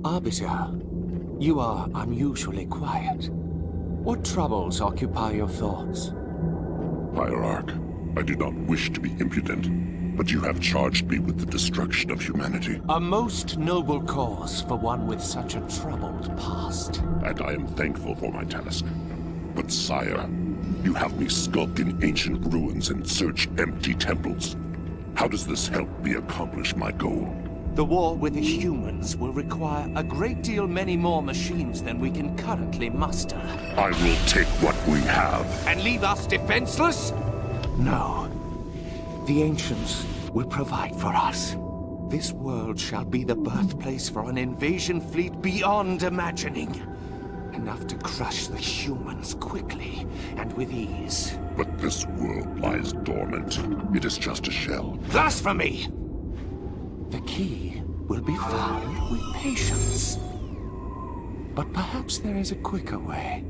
Arbiter, you are unusually quiet. What troubles occupy your thoughts? Hierarch, I do not wish to be impudent, but you have charged me with the destruction of humanity. A most noble cause for one with such a troubled past. And I am thankful for my task. But sire, you have me skulk in ancient ruins and search empty temples. How does this help me accomplish my goal? The war with the humans will require a great deal many more machines than we can currently muster. I will take what we have. And leave us defenseless? No. The ancients will provide for us. This world shall be the birthplace for an invasion fleet beyond imagining. Enough to crush the humans quickly and with ease. But this world lies dormant. It is just a shell. Blasphemy! The key will be found with patience. But perhaps there is a quicker way.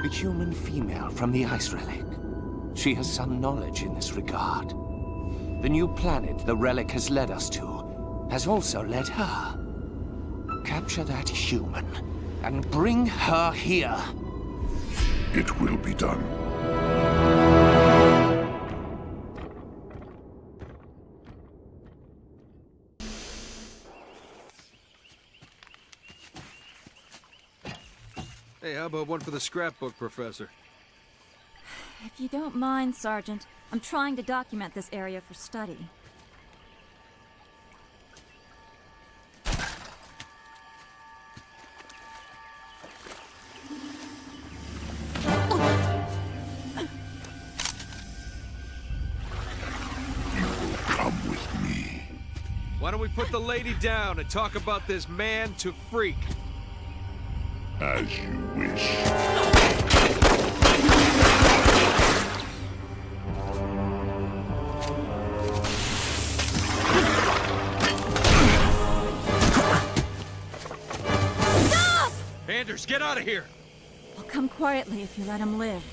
The human female from the ice relic. She has some knowledge in this regard. The new planet the relic has led us to has also led her. Capture that human and bring her here. It will be done. Hey, how about one for the scrapbook, Professor? If you don't mind, Sergeant, I'm trying to document this area for study. You will come with me. Why don't we put the lady down and talk about this man to freak? As you wish. Stop! Anders, get out of here! I'll come quietly if you let him live.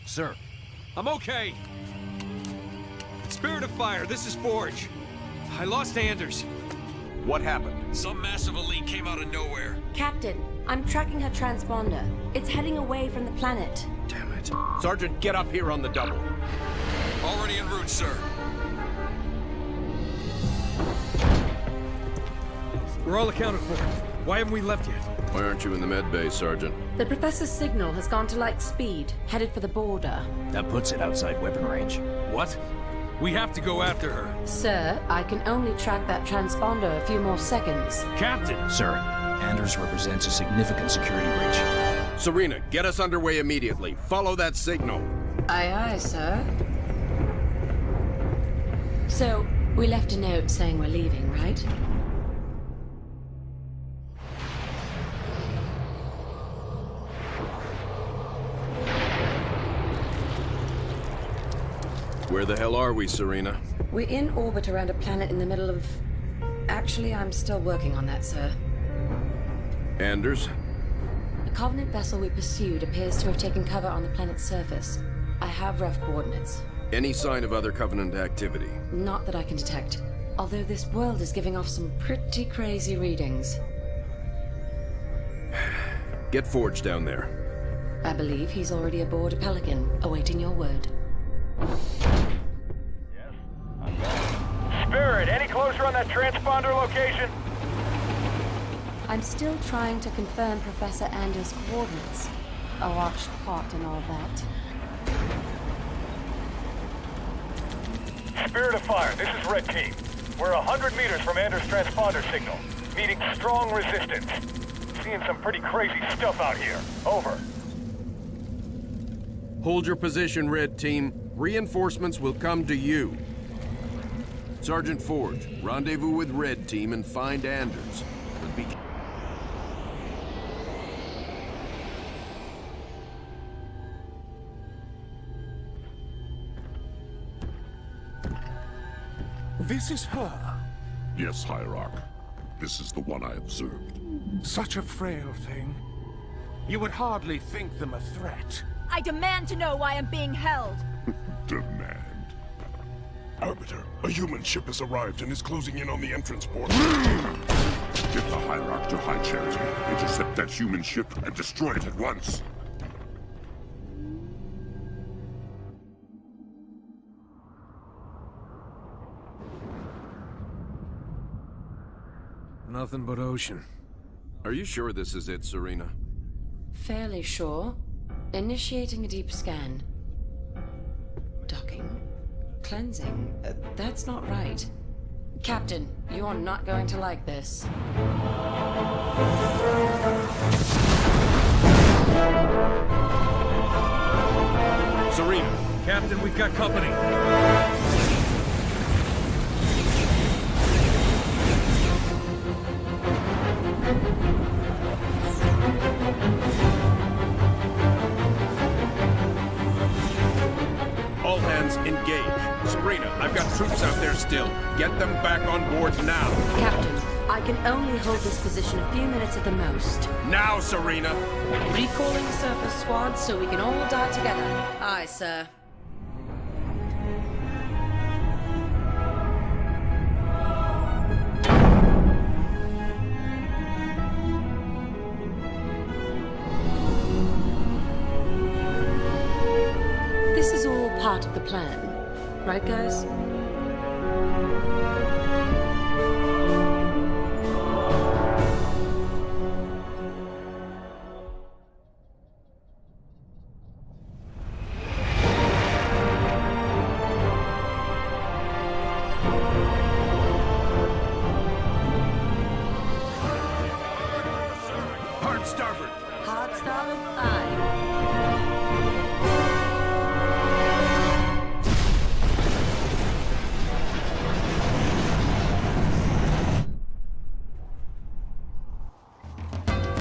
Sir. I'm okay. Spirit of Fire, this is Forge. I lost Anders. What happened? Some massive elite came out of nowhere. Captain, I'm tracking her transponder. It's heading away from the planet. Damn it. Sergeant, get up here on the double. Already en route, sir. We're all accounted for. Why haven't we left yet? Why aren't you in the med bay, Sergeant? The Professor's signal has gone to light speed, headed for the border. That puts it outside weapon range. What? We have to go after her. Sir, I can only track that transponder a few more seconds. Captain! Sir, Anders represents a significant security breach. Serena, get us underway immediately. Follow that signal. Aye, aye, sir. So, we left a note saying we're leaving, right? Where the hell are we, Serena? We're in orbit around a planet in the middle of... Actually, I'm still working on that, sir. Anders? The Covenant vessel we pursued appears to have taken cover on the planet's surface. I have rough coordinates. Any sign of other Covenant activity? Not that I can detect. Although this world is giving off some pretty crazy readings. Get Forge down there. I believe he's already aboard a Pelican, awaiting your word. Spirit, any closer on that transponder location? I'm still trying to confirm Professor Anders' coordinates. A watched hot and all that. Spirit of Fire, this is Red Team. We're 100 meters from Anders' transponder signal. Meeting strong resistance. Seeing some pretty crazy stuff out here. Over. Hold your position, Red Team. Reinforcements will come to you. Sergeant Forge, rendezvous with Red Team and find Anders. But be This is her. Yes, Hierarch. This is the one I observed. Such a frail thing. You would hardly think them a threat. I demand to know why I'm being held. Demand. Arbiter, a human ship has arrived and is closing in on the entrance port. Get the Hierarch to High Charity, intercept that human ship, and destroy it at once. Nothing but ocean. Are you sure this is it, Serena? Fairly sure. Initiating a deep scan. Docking. Cleansing. That's not right. Captain, you're not going to like this. Serena, Captain, we've got company. All hands engage. Serena, I've got troops out there still. Get them back on board now. Captain, I can only hold this position a few minutes at the most. Now, Serena! Recalling surface squad so we can all die together. Aye, sir. This is all part of the plan, right, guys? Hard starboard. Hard starboard? Aye.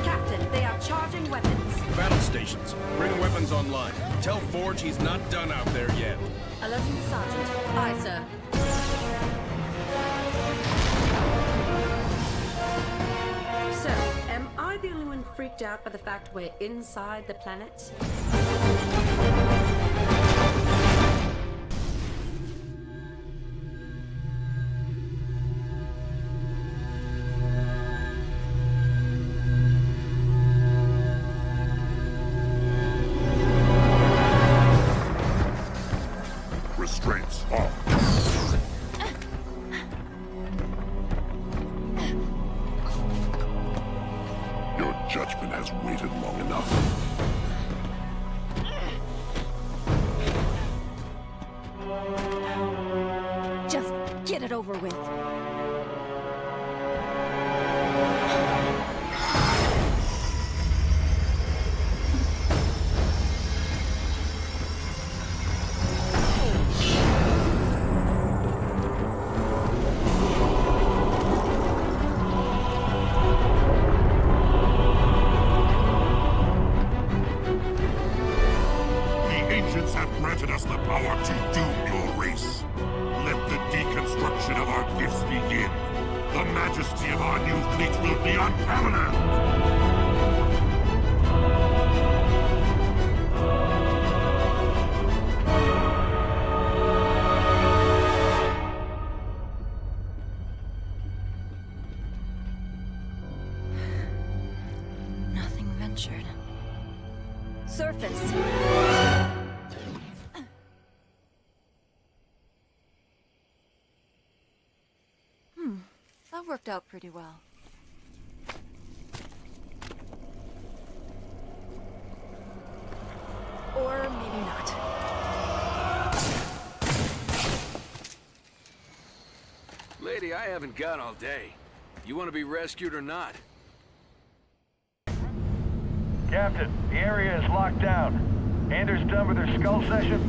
Captain, they are charging weapons. Battle stations, bring weapons online. Tell Forge he's not done out there yet. Alerting the sergeant. Aye, sir. So, am I the only one freaked out by the fact we're inside the planet? Restraints off. Your judgment has waited long enough. Just get it over with. The ancients have granted us the power to doom your race. Let the deconstruction of our gifts begin. The majesty of our new fleet will be unparalleled. Nothing ventured. Surface. That worked out pretty well. Or maybe not. Lady, I haven't got all day. You want to be rescued or not? Captain, the area is locked down. Anders done with their skull session?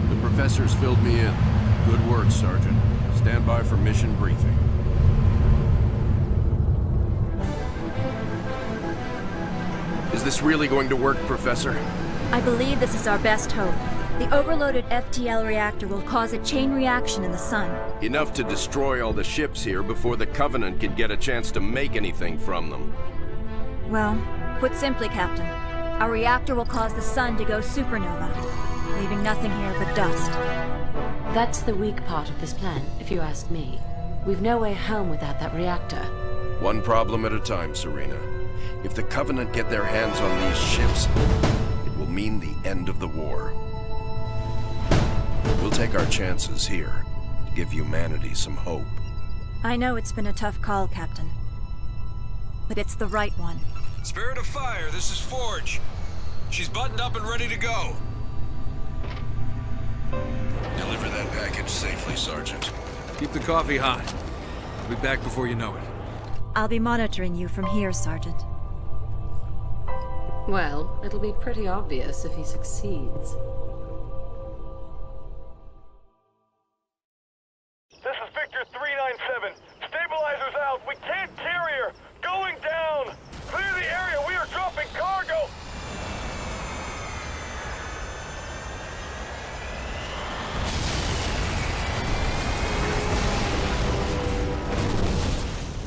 The professor's filled me in. Good work, Sergeant. Stand by for mission briefing. Is this really going to work, Professor? I believe this is our best hope. The overloaded FTL reactor will cause a chain reaction in the sun. Enough to destroy all the ships here before the Covenant can get a chance to make anything from them. Well, put simply, Captain, our reactor will cause the sun to go supernova, leaving nothing here but dust. That's the weak part of this plan, if you ask me. We've no way home without that reactor. One problem at a time, Serena. If the Covenant get their hands on these ships, it will mean the end of the war. We'll take our chances here to give humanity some hope. I know it's been a tough call, Captain. But it's the right one. Spirit of Fire, this is Forge. She's buttoned up and ready to go. Deliver that package safely, Sergeant. Keep the coffee hot. I'll be back before you know it. I'll be monitoring you from here, Sergeant. Well, it'll be pretty obvious if he succeeds. This is Victor 397. Stabilizers out. We can't carrier. Going down. Clear the area. We are dropping cargo.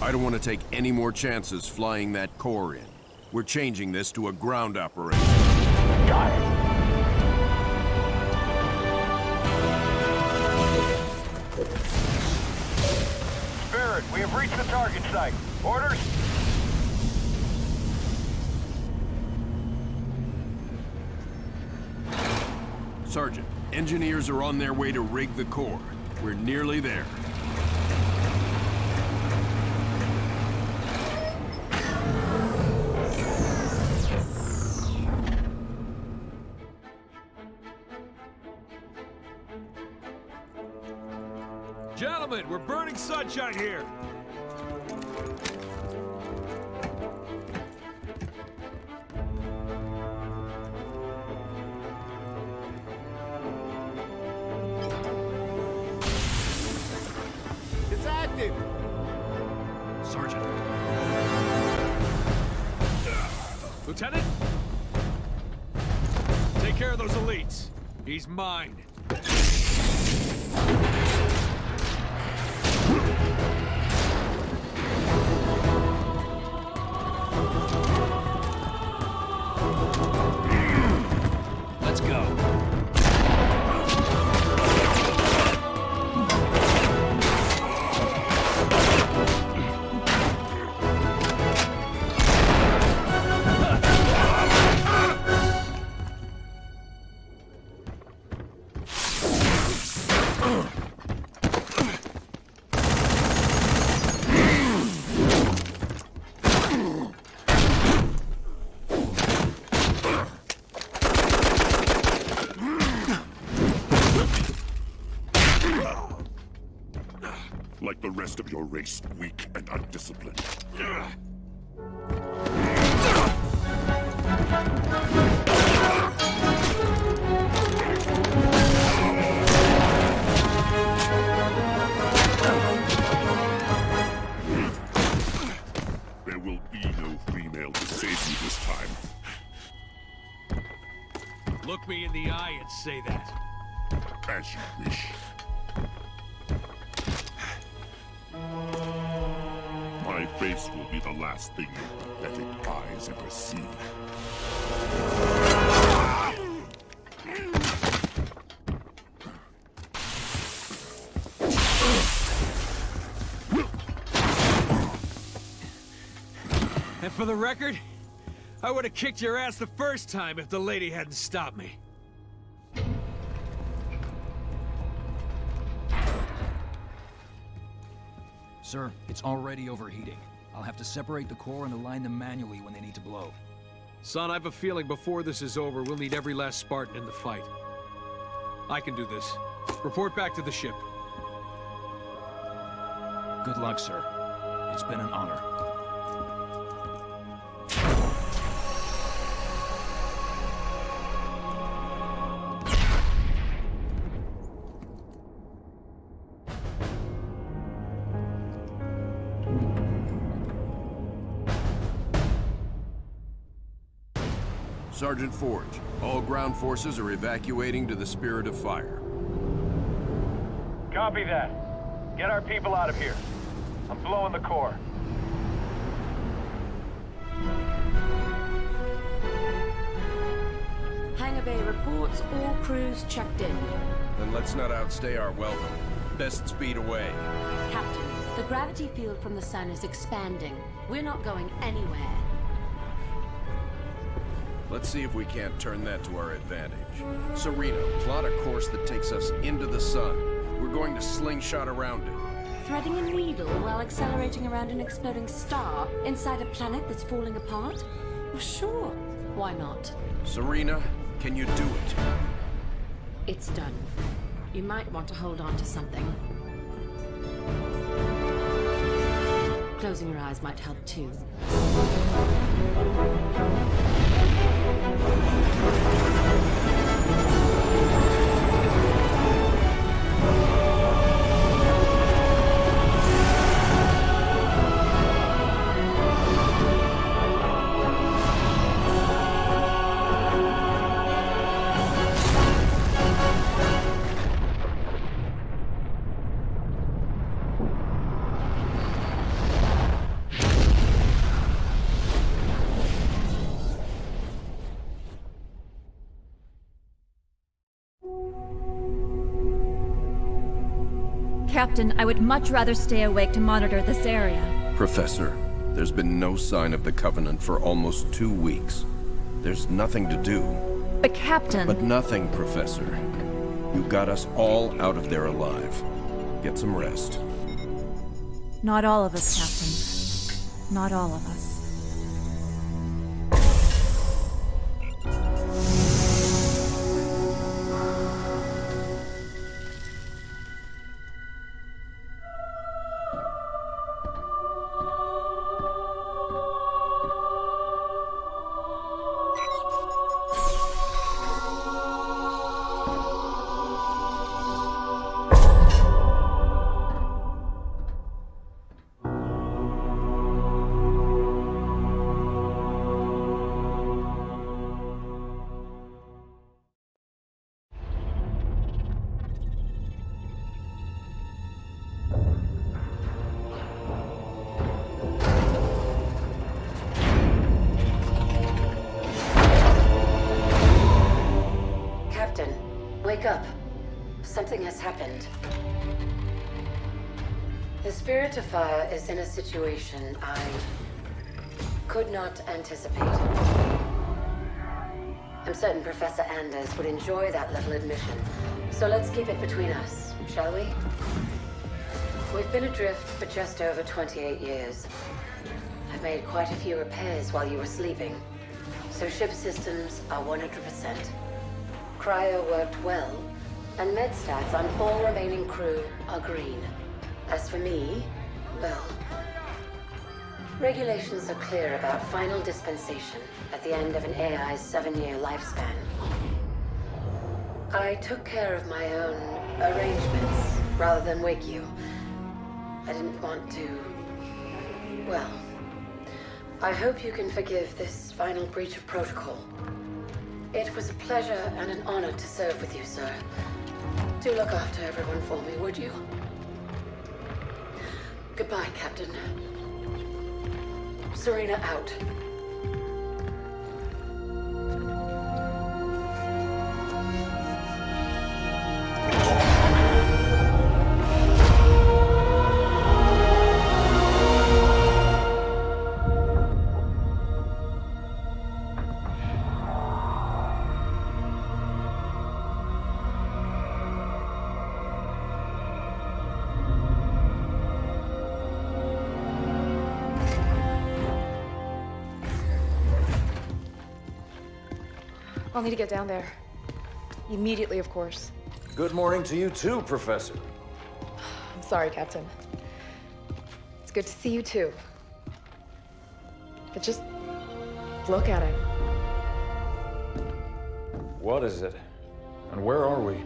I don't want to take any more chances flying that core in. We're changing this to a ground operation. Got it. Spirit, we have reached the target site. Orders? Sergeant, engineers are on their way to rig the core. We're nearly there. Gentlemen, we're burning sunshine here. It's active! Sergeant. Lieutenant? Take care of those elites. He's mine. Let's go. Like the rest of your race, weak and undisciplined. There will be no female to save you this time. Look me in the eye and say that. As you wish. My face will be the last thing your pathetic eyes ever see. And for the record, I would have kicked your ass the first time if the lady hadn't stopped me. Sir, it's already overheating. I'll have to separate the core and align them manually when they need to blow. Son, I have a feeling before this is over, we'll need every last Spartan in the fight. I can do this. Report back to the ship. Good luck, sir. It's been an honor. Sergeant Forge, all ground forces are evacuating to the Spirit of Fire. Copy that. Get our people out of here. I'm blowing the core. Hangar Bay reports all crews checked in. Then let's not outstay our welcome. Best speed away. Captain, the gravity field from the sun is expanding. We're not going anywhere. Let's see if we can't turn that to our advantage. Serena, plot a course that takes us into the sun. We're going to slingshot around it. Threading a needle while accelerating around an exploding star inside a planet that's falling apart? Well, sure. Why not? Serena, can you do it? It's done. You might want to hold on to something. Closing your eyes might help too. Captain, I would much rather stay awake to monitor this area. Professor, there's been no sign of the Covenant for almost 2 weeks. There's nothing to do. But Captain... But nothing, Professor. You got us all out of there alive. Get some rest. Not all of us, Captain. Not all of us. Wake up. Something has happened. The Spirit of Fire is in a situation I could not anticipate. I'm certain Professor Anders would enjoy that little admission. So let's keep it between us, shall we? We've been adrift for just over 28 years. I've made quite a few repairs while you were sleeping. So ship systems are 100%. Cryo worked well, and med stats on all remaining crew are green. As for me, well, regulations are clear about final dispensation at the end of an AI's 7-year lifespan. I took care of my own arrangements rather than wake you. I didn't want to... well, I hope you can forgive this final breach of protocol. It was a pleasure and an honor to serve with you, sir. Do look after everyone for me, would you? Goodbye, Captain. Serena out. I'll need to get down there. Immediately, of course. Good morning to you too, Professor. I'm sorry, Captain. It's good to see you too. But just look at it. What is it? And where are we?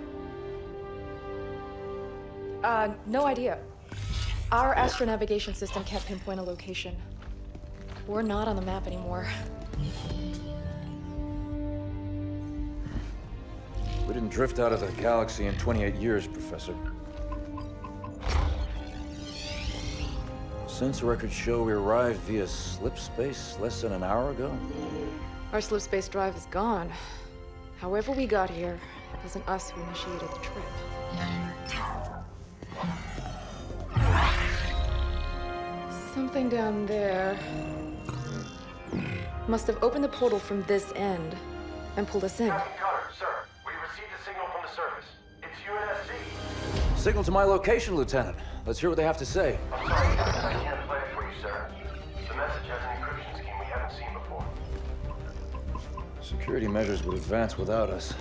No idea. Our astronavigation system can't pinpoint a location. We're not on the map anymore. We didn't drift out of the galaxy in 28 years, Professor. Sensor records show we arrived via slip space less than an hour ago. Our slip space drive is gone. However we got here, it wasn't us who initiated the trip. Something down there must have opened the portal from this end and pulled us in. Captain Cutter, sir, we received a signal from the surface. It's UNSC. Signal to my location, Lieutenant. Let's hear what they have to say. I'm sorry, Captain, I can't play it for you, sir. The message has an encryption scheme we haven't seen before. Security measures would advance without us.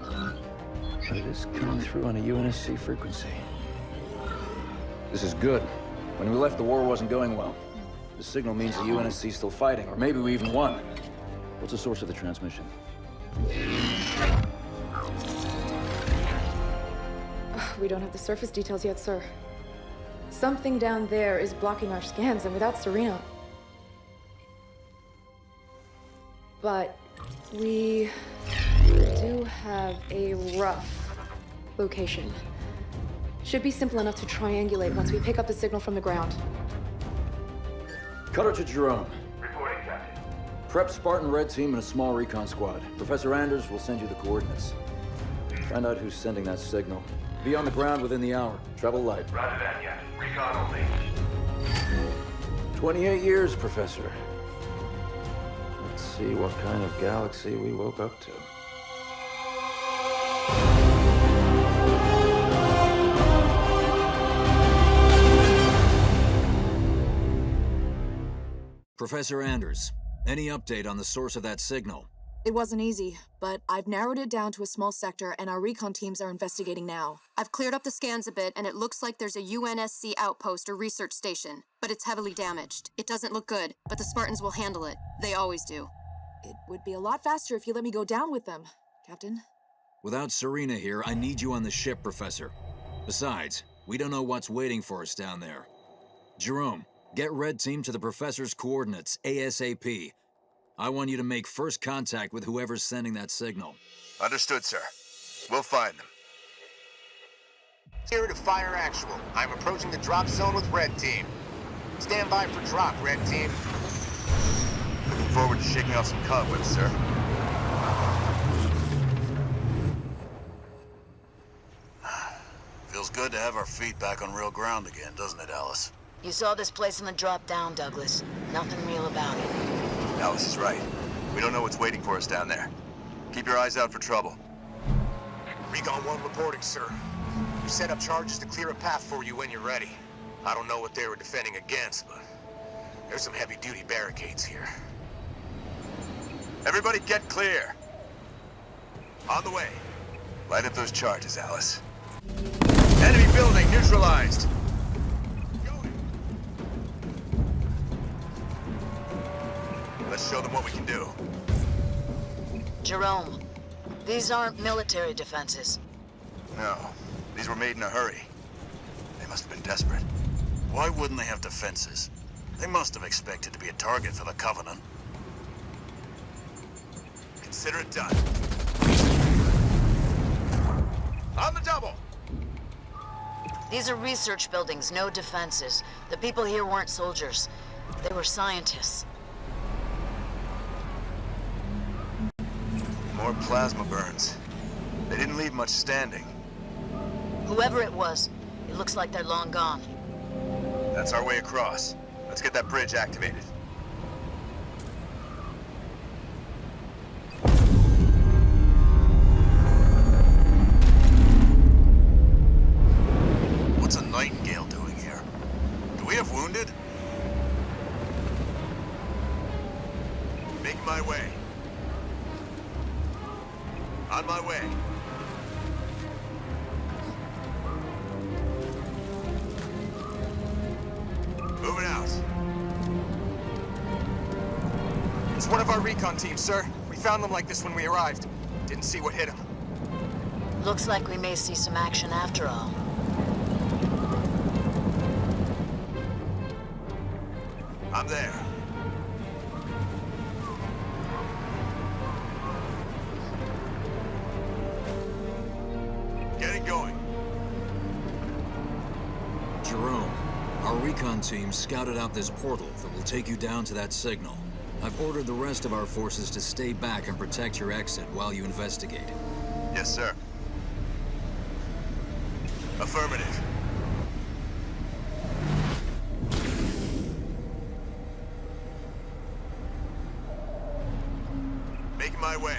But it is coming through on a UNSC frequency. This is good. When we left, the war wasn't going well. The signal means the UNSC's still fighting, or maybe we even won. What's the source of the transmission? We don't have the surface details yet, sir. Something down there is blocking our scans, and without Serena... But we do have a rough location. Should be simple enough to triangulate once we pick up the signal from the ground. Cutter to Jerome. Reporting, Captain. Prep Spartan Red Team and a small recon squad. Professor Anders will send you the coordinates. Find out who's sending that signal. Be on the ground within the hour. Travel light. Roger that, Captain. Recon only. 28 years, Professor. Let's see what kind of galaxy we woke up to. Professor Anders, any update on the source of that signal? It wasn't easy, but I've narrowed it down to a small sector and our recon teams are investigating now. I've cleared up the scans a bit and it looks like there's a UNSC outpost or research station, but it's heavily damaged. It doesn't look good, but the Spartans will handle it. They always do. It would be a lot faster if you let me go down with them, Captain. Without Serena here, I need you on the ship, Professor. Besides, we don't know what's waiting for us down there. Jerome, get Red Team to the Professor's coordinates, ASAP. I want you to make first contact with whoever's sending that signal. Understood, sir. We'll find them. Here to Fire Actual. I'm approaching the drop zone with Red Team. Stand by for drop, Red Team. Looking forward to shaking off some cobwebs, sir. Feels good to have our feet back on real ground again, doesn't it, Alice? You saw this place in the drop down, Douglas. Nothing real about it. Alice is right. We don't know what's waiting for us down there. Keep your eyes out for trouble. Recon 1 reporting, sir. We set up charges to clear a path for you when you're ready. I don't know what they were defending against, but there's some heavy-duty barricades here. Everybody get clear. On the way. Light up those charges, Alice. Enemy building neutralized. Let's show them what we can do. Jerome, these aren't military defenses. No, these were made in a hurry. They must have been desperate. Why wouldn't they have defenses? They must have expected to be a target for the Covenant. Consider it done. On the double! These are research buildings, no defenses. The people here weren't soldiers. They were scientists. More plasma burns. They didn't leave much standing. Whoever it was, it looks like they're long gone. That's our way across. Let's get that bridge activated. What's a Nightingale doing here? Do we have wounded? Making my way. On my way. Moving out. It's one of our recon teams, sir. We found them like this when we arrived. Didn't see what hit them. Looks like we may see some action after all. I'm there. recon team scouted out this portal that will take you down to that signal. I've ordered the rest of our forces to stay back and protect your exit while you investigate. Yes, sir. Affirmative. Making my way.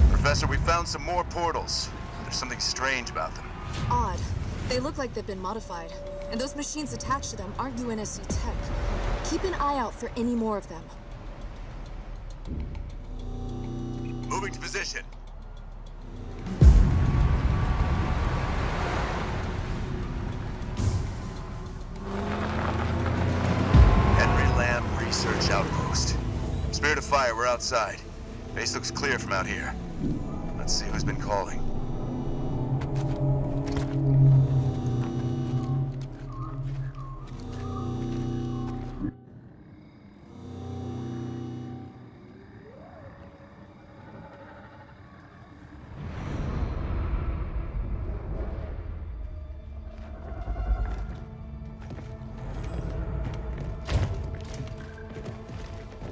Professor, we found some more portals. There's something strange about them. Odd. They look like they've been modified. And those machines attached to them aren't UNSC tech. Keep an eye out for any more of them. Moving to position. Research outpost. Spirit of Fire, we're outside. Base looks clear from out here. Let's see who's been calling.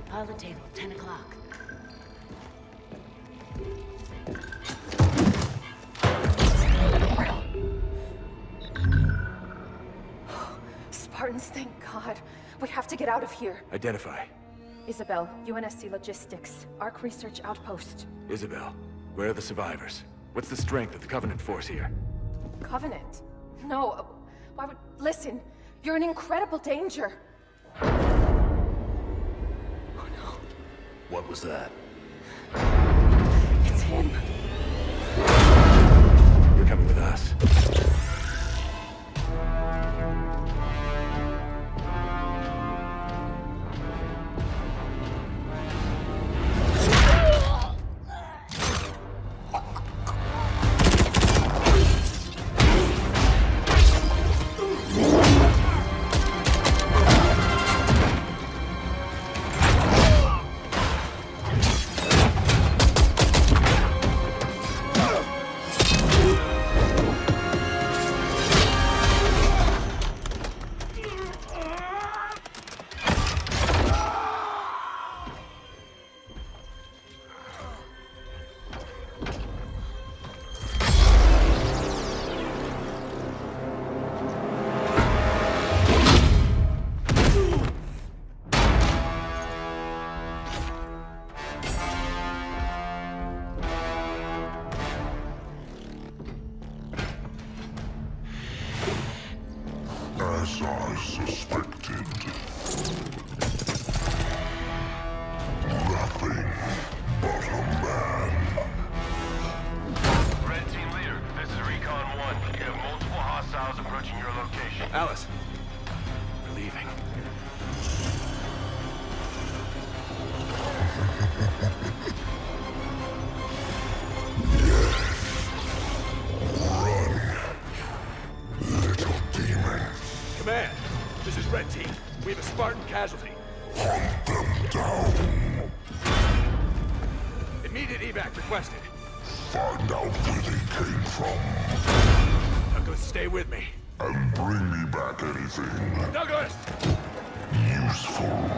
Pilot table, 10 o'clock. Spartans, thank God. We have to get out of here. Identify. Isabel, UNSC Logistics, Arc Research Outpost. Isabel, where are the survivors? What's the strength of the Covenant force here? Covenant? No, why would... Listen, you're in incredible danger. What was that? It's him. You're coming with us. As I suspected. Nothing but a man. Red Team Leader, this is Recon 1. You have multiple hostiles approaching your location. Alice, we're leaving. Command, this is Red Team. We have a Spartan casualty. Hunt them down. Immediate evac requested. Find out where they came from. Douglas, stay with me. And bring me back anything. Douglas! Useful.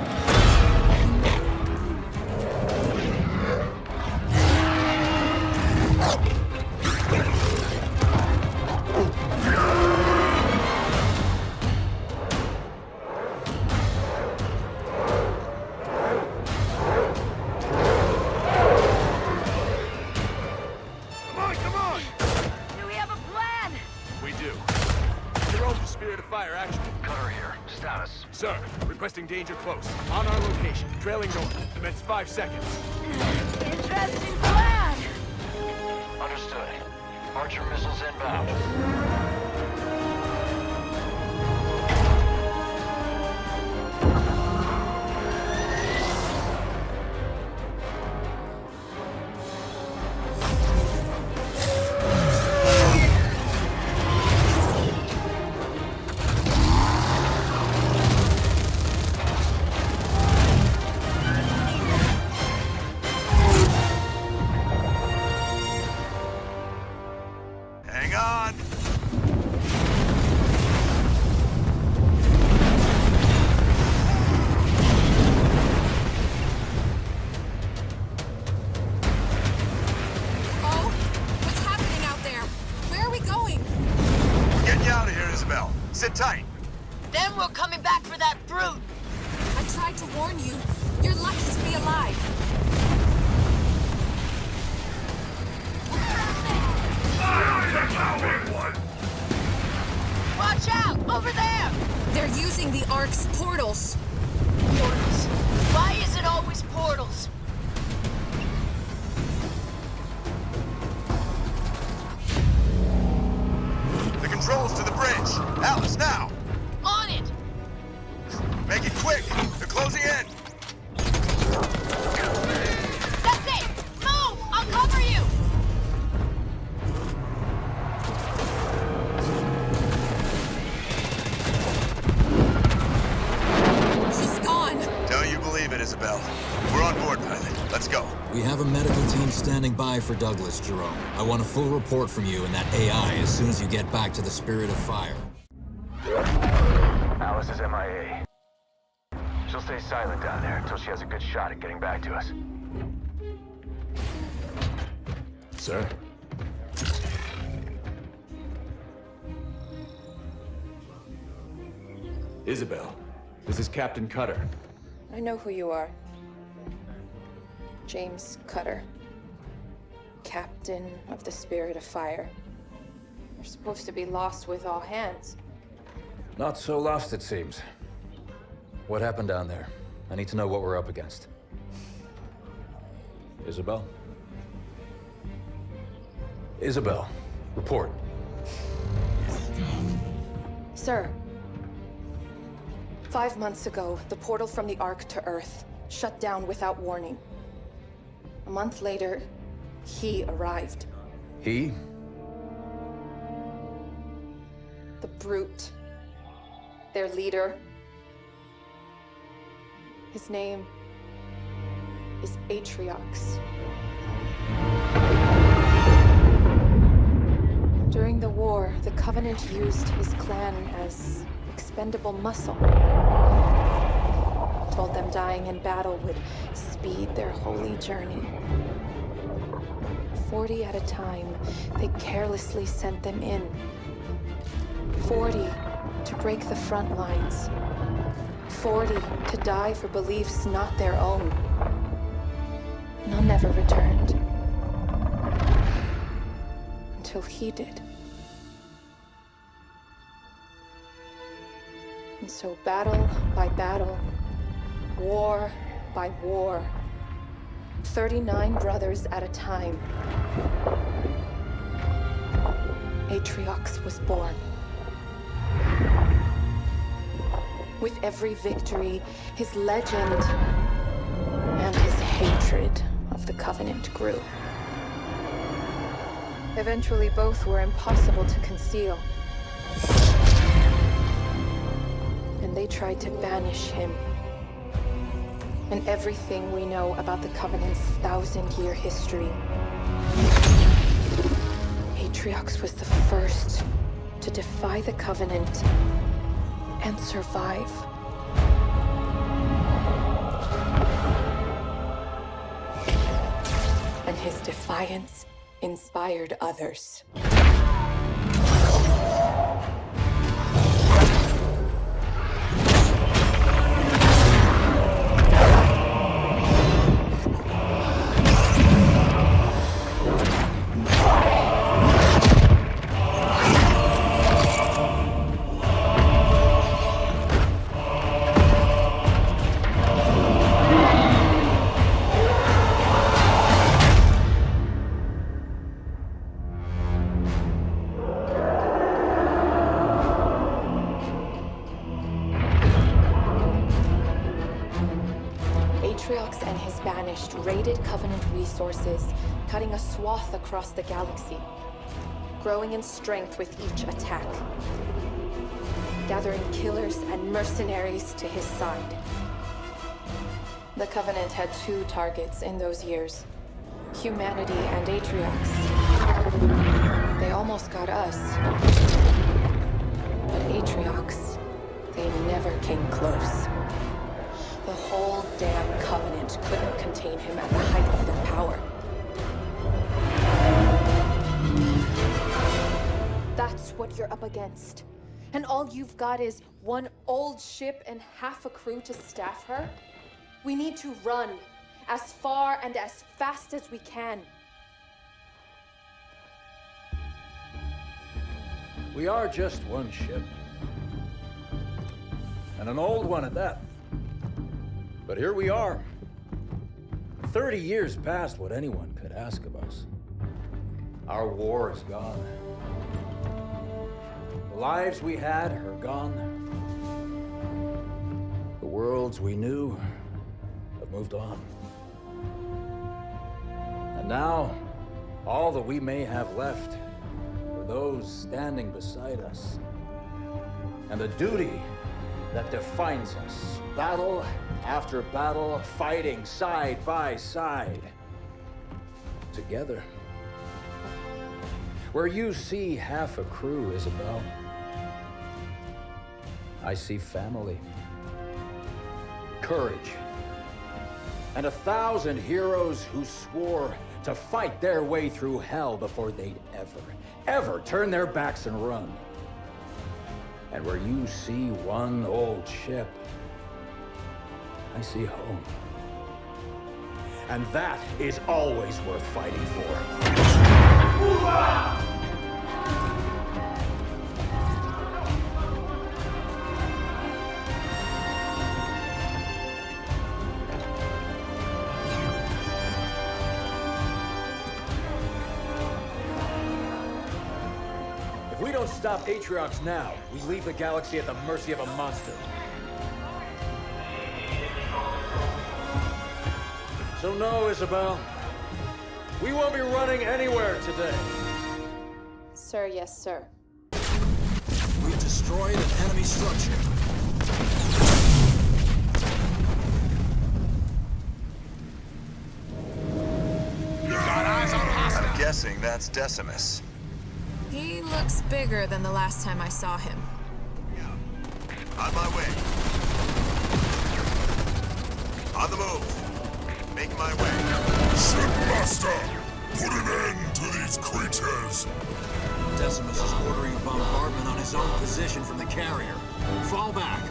Sir, requesting danger close. On our location, trailing north. Commence 5 seconds. Interesting plan! Understood. Archer missiles inbound. Hang on! looking back for that brute! I tried to warn you. You're lucky to be alive. Watch out! Over there! They're using the Ark's portals. Portals. Why is it always portals? The controls to the bridge. Alice, now! On it! Make it quick! They're closing in! That's it! Move! I'll cover you! She's gone! Don't you believe it, Isabel. We're on board, pilot. Let's go. We have a medical team standing by for Douglas, Jerome. I want a full report from you and that AI as soon as you get back to the Spirit of Fire. Alice is MIA. She'll stay silent down there until she has a good shot at getting back to us. Sir? Isabel, this is Captain Cutter. I know who you are. James Cutter. Captain of the Spirit of Fire. You're supposed to be lost with all hands. Not so lost, it seems. What happened down there? I need to know what we're up against. Isabel? Isabel, report. Sir. 5 months ago, the portal from the Ark to Earth shut down without warning. A month later, he arrived. He? The Brute. Their leader. His name is Atriox. During the war, the Covenant used his clan as expendable muscle. Told them dying in battle would speed their holy journey. 40 at a time, they carelessly sent them in. 40 to break the front lines. 40 to die for beliefs not their own. None ever returned. Until he did. And so battle by battle, war by war, 39 brothers at a time, Atriox was born. With every victory, his legend and his hatred of the Covenant grew. Eventually, both were impossible to conceal. And they tried to banish him. And everything we know about the Covenant's 1,000-year history. Atriox was the first to defy the Covenant and survive. And his defiance inspired others. Atriox and his Banished raided Covenant resources, cutting a swath across the galaxy, growing in strength with each attack, gathering killers and mercenaries to his side. The Covenant had two targets in those years, humanity and Atriox. They almost got us, but Atriox, they never came close. The whole damn Covenant couldn't contain him at the height of their power. That's what you're up against. And all you've got is one old ship and half a crew to staff her? We need to run as far and as fast as we can. We are just one ship. And an old one at that. But here we are. 30 years past what anyone could ask of us. Our war is gone. The lives we had are gone. The worlds we knew have moved on. And now, all that we may have left are those standing beside us. And the duty that defines us. Battle after battle, fighting side by side. Together. Where you see half a crew, Isabel, I see family, courage, and 1,000 heroes who swore to fight their way through hell before they'd ever turn their backs and run. And where you see one old ship, I see home. And that is always worth fighting for. Hoorah! If we don't stop Atriox now, we leave the galaxy at the mercy of a monster. So no, Isabel. We won't be running anywhere today. Sir, yes, sir. We've destroyed an enemy structure. I'm guessing that's Decimus. He looks bigger than the last time I saw him. On my way. On the move. Making my way. Shipmaster! Put an end to these creatures! Decimus is ordering a bombardment on his own position from the carrier. Fall back.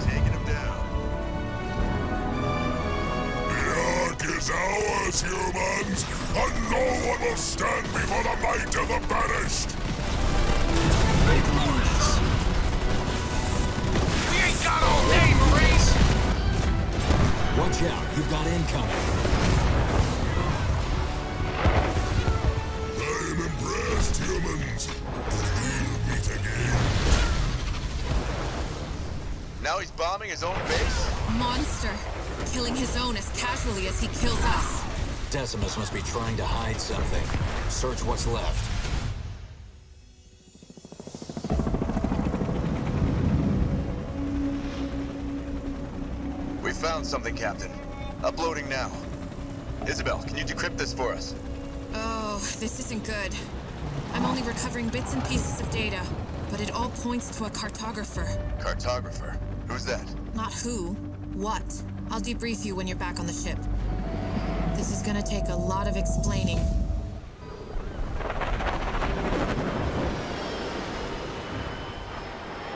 Taking him down. The Ark is ours, humans! And no one will stand before the might of the banished! We ain't got all day, Maurice! Watch out, you've got incoming. I am impressed, humans. We'll meet again. Now he's bombing his own base? Monster. Killing his own as casually as he kills us. Decimus must be trying to hide something. Search what's left. We found something, Captain. Uploading now. Isabel, can you decrypt this for us? Oh, this isn't good. I'm only recovering bits and pieces of data, but it all points to a cartographer. Cartographer? Who's that? Not who, what. I'll debrief you when you're back on the ship. This is gonna take a lot of explaining.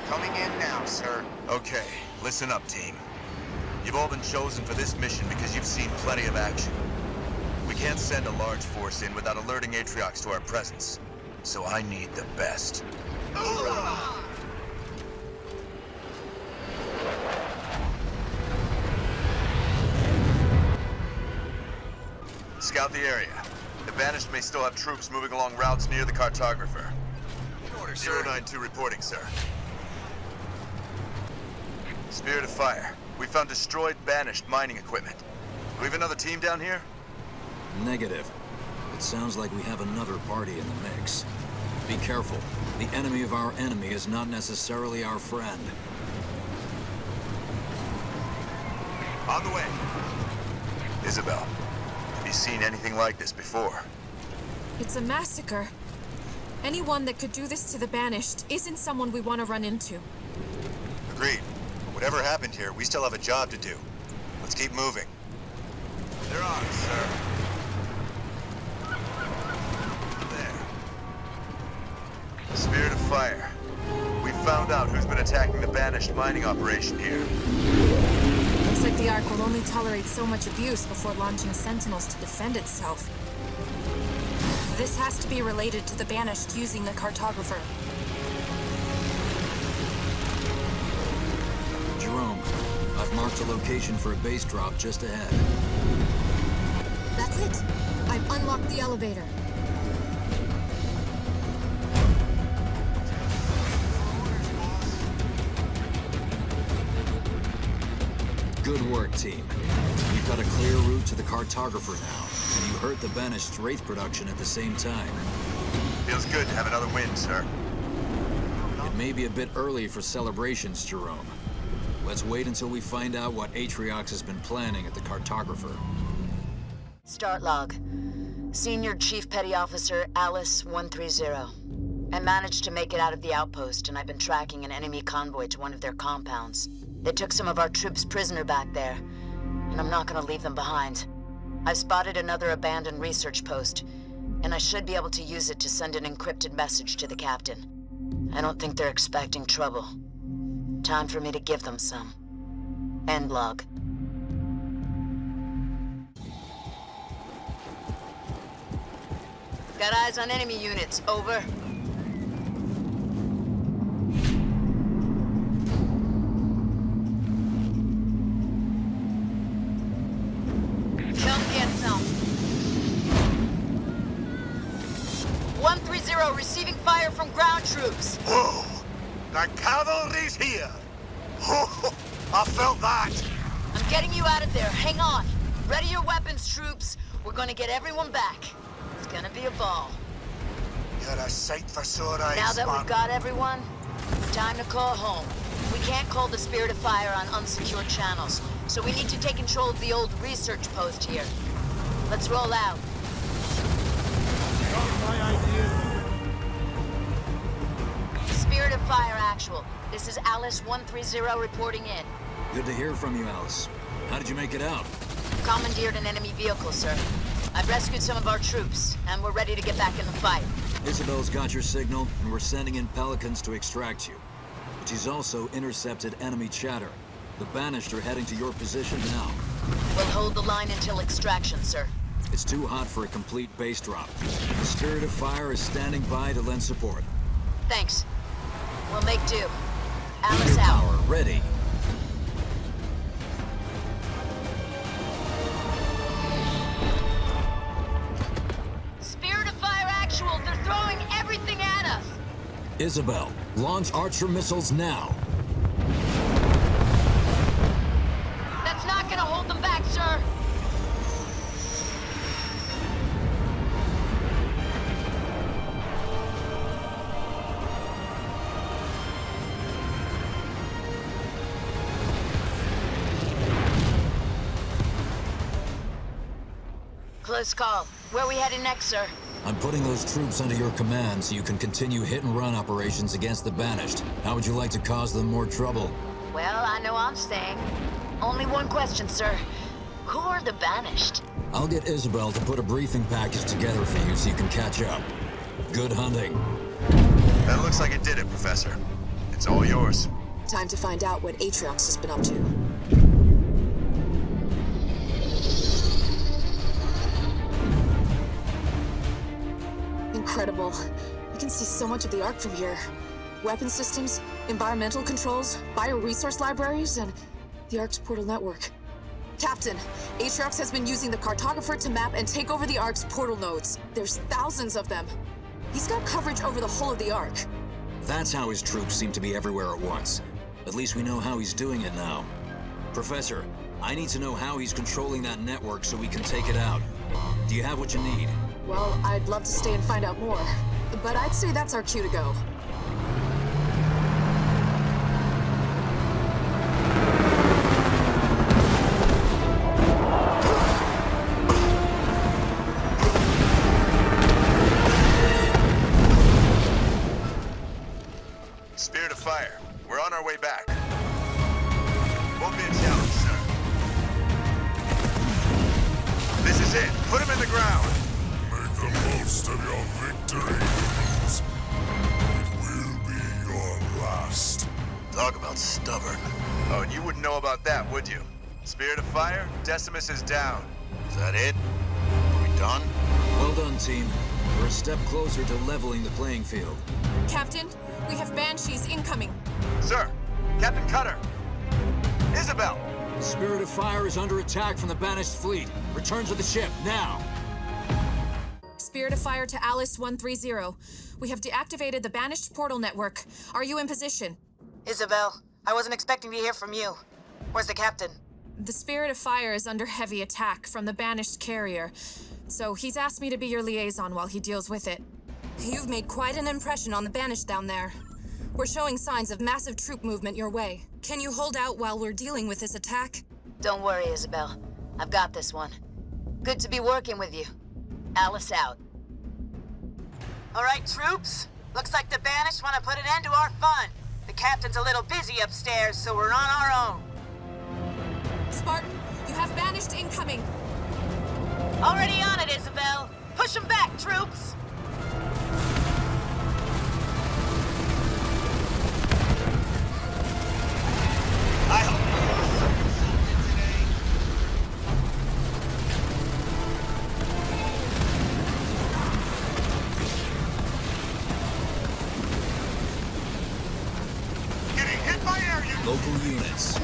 Coming in now, sir. Okay, listen up, team. You've all been chosen for this mission because you've seen plenty of action. We can't send a large force in without alerting Atriox to our presence. So I need the best. Hoorah! Scout the area. The Banished may still have troops moving along routes near the cartographer. In order, sir. 092 reporting, sir. Spirit of Fire. We found destroyed Banished mining equipment. Do we have another team down here? Negative. It sounds like we have another party in the mix. Be careful. The enemy of our enemy is not necessarily our friend. On the way. Isabel, have you seen anything like this before? It's a massacre. Anyone that could do this to the Banished isn't someone we want to run into. Agreed. Whatever happened here, we still have a job to do. Let's keep moving. They're on, sir. There. Spirit of Fire. We found out who's been attacking the Banished mining operation here. Looks like the Ark will only tolerate so much abuse before launching Sentinels to defend itself. This has to be related to the Banished using the cartographer. Jerome, I've marked a location for a base drop just ahead. That's it. I've unlocked the elevator. Good work, team. We've got a clear route to the cartographer now, and you hurt the Banished Wraith production at the same time. Feels good to have another win, sir. It may be a bit early for celebrations, Jerome. Let's wait until we find out what Atriox has been planning at the cartographer. Start log. Senior Chief Petty Officer Alice 130. I managed to make it out of the outpost, and I've been tracking an enemy convoy to one of their compounds. They took some of our troops prisoner back there, and I'm not gonna leave them behind. I've spotted another abandoned research post, and I should be able to use it to send an encrypted message to the captain. I don't think they're expecting trouble. Time for me to give them some. End log. Got eyes on enemy units, over. Come get some. 130 receiving fire from ground troops. Whoa! The cavalry's here! Oh, I felt that! I'm getting you out of there. Hang on. Ready your weapons, troops. We're gonna get everyone back. It's gonna be a ball. You're a sight for sore eyes, Now that Spartan. we've got everyone, it's time to call home. We can't call the Spirit of Fire on unsecured channels, so we need to take control of the old research post here. Let's roll out. Spirit of Fire actual. This is Alice 130 reporting in. Good to hear from you, Alice. How did you make it out? Commandeered an enemy vehicle, sir. I've rescued some of our troops, and we're ready to get back in the fight. Isabel's got your signal, and we're sending in Pelicans to extract you. But she's also intercepted enemy chatter. The Banished are heading to your position now. We'll hold the line until extraction, sir. It's too hot for a complete base drop. The Spirit of Fire is standing by to lend support. Thanks. We'll make do. Alice out. Power ready. Spirit of Fire actual. They're throwing everything at us. Isabel, launch Archer missiles now. That's not gonna hold them back, sir. Close call. Where are we heading next, sir? I'm putting those troops under your command so you can continue hit-and-run operations against the Banished. How would you like to cause them more trouble? Well, I know I'm staying. Only one question, sir. Who are the Banished? I'll get Isabel to put a briefing package together for you so you can catch up. Good hunting. That looks like it did it, Professor. It's all yours. Time to find out what Atriox has been up to. Incredible. You can see so much of the Ark from here. Weapon systems, environmental controls, bioresource libraries, and the Ark's portal network. Captain, Atriox has been using the cartographer to map and take over the Ark's portal nodes. There's thousands of them. He's got coverage over the whole of the Ark. That's how his troops seem to be everywhere at once. At least we know how he's doing it now. Professor, I need to know how he's controlling that network so we can take it out. Do you have what you need? Well, I'd love to stay and find out more, but I'd say that's our cue to go. Spirit of Fire, we're on our way back. Won't be a challenge, sir. fire, Decimus is down. Is that it? Are we done? Well done, team. We're a step closer to leveling the playing field. Captain, we have Banshees incoming. Sir, Captain Cutter. Isabel! Spirit of Fire is under attack from the banished fleet. Return to the ship, now! Spirit of Fire to Alice 130. We have deactivated the banished portal network. Are you in position? Isabel, I wasn't expecting to hear from you. Where's the captain? The Spirit of Fire is under heavy attack from the banished carrier, so he's asked me to be your liaison while he deals with it. You've made quite an impression on the banished down there. We're showing signs of massive troop movement your way. Can you hold out while we're dealing with this attack? Don't worry, Isabel. I've got this one. Good to be working with you. Alice out. All right, troops. Looks like the banished want to put an end to our fun. The captain's a little busy upstairs, so we're on our own. Spartan, you have banished incoming. Already on it, Isabel. Push them back, troops. I hope getting hit by air units. Local units.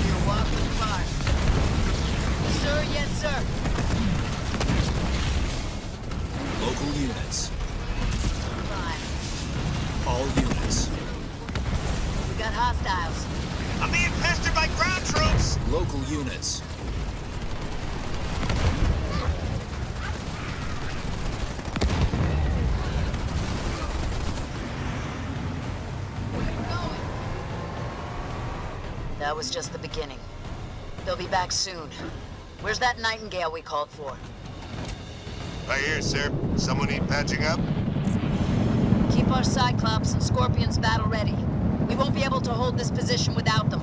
You're walking far. Sir, yes, sir. Local units. Fine. All units. We got hostiles. I'm being pestered by ground troops. Local units. That was just the beginning. They'll be back soon. Where's that Nightingale we called for? Right here, sir. Someone need patching up? Keep our Cyclops and Scorpions battle ready. We won't be able to hold this position without them.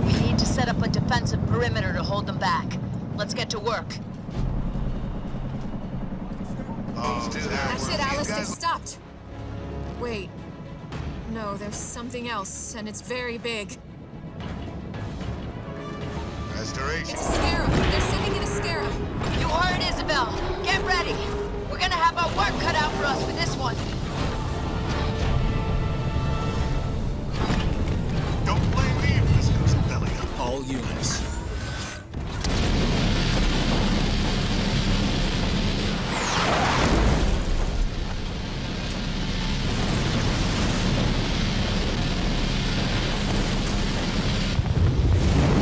We need to set up a defensive perimeter to hold them back. Let's get to work. Oh, That's it, Alice. They've stopped. Wait. No, there's something else, and it's very big. Restoration. It's a scarab. They're sending in a scarab. You heard, Isabel. Get ready. We're gonna have our work cut out for us with this one. Don't blame me if this goes belly up. All units.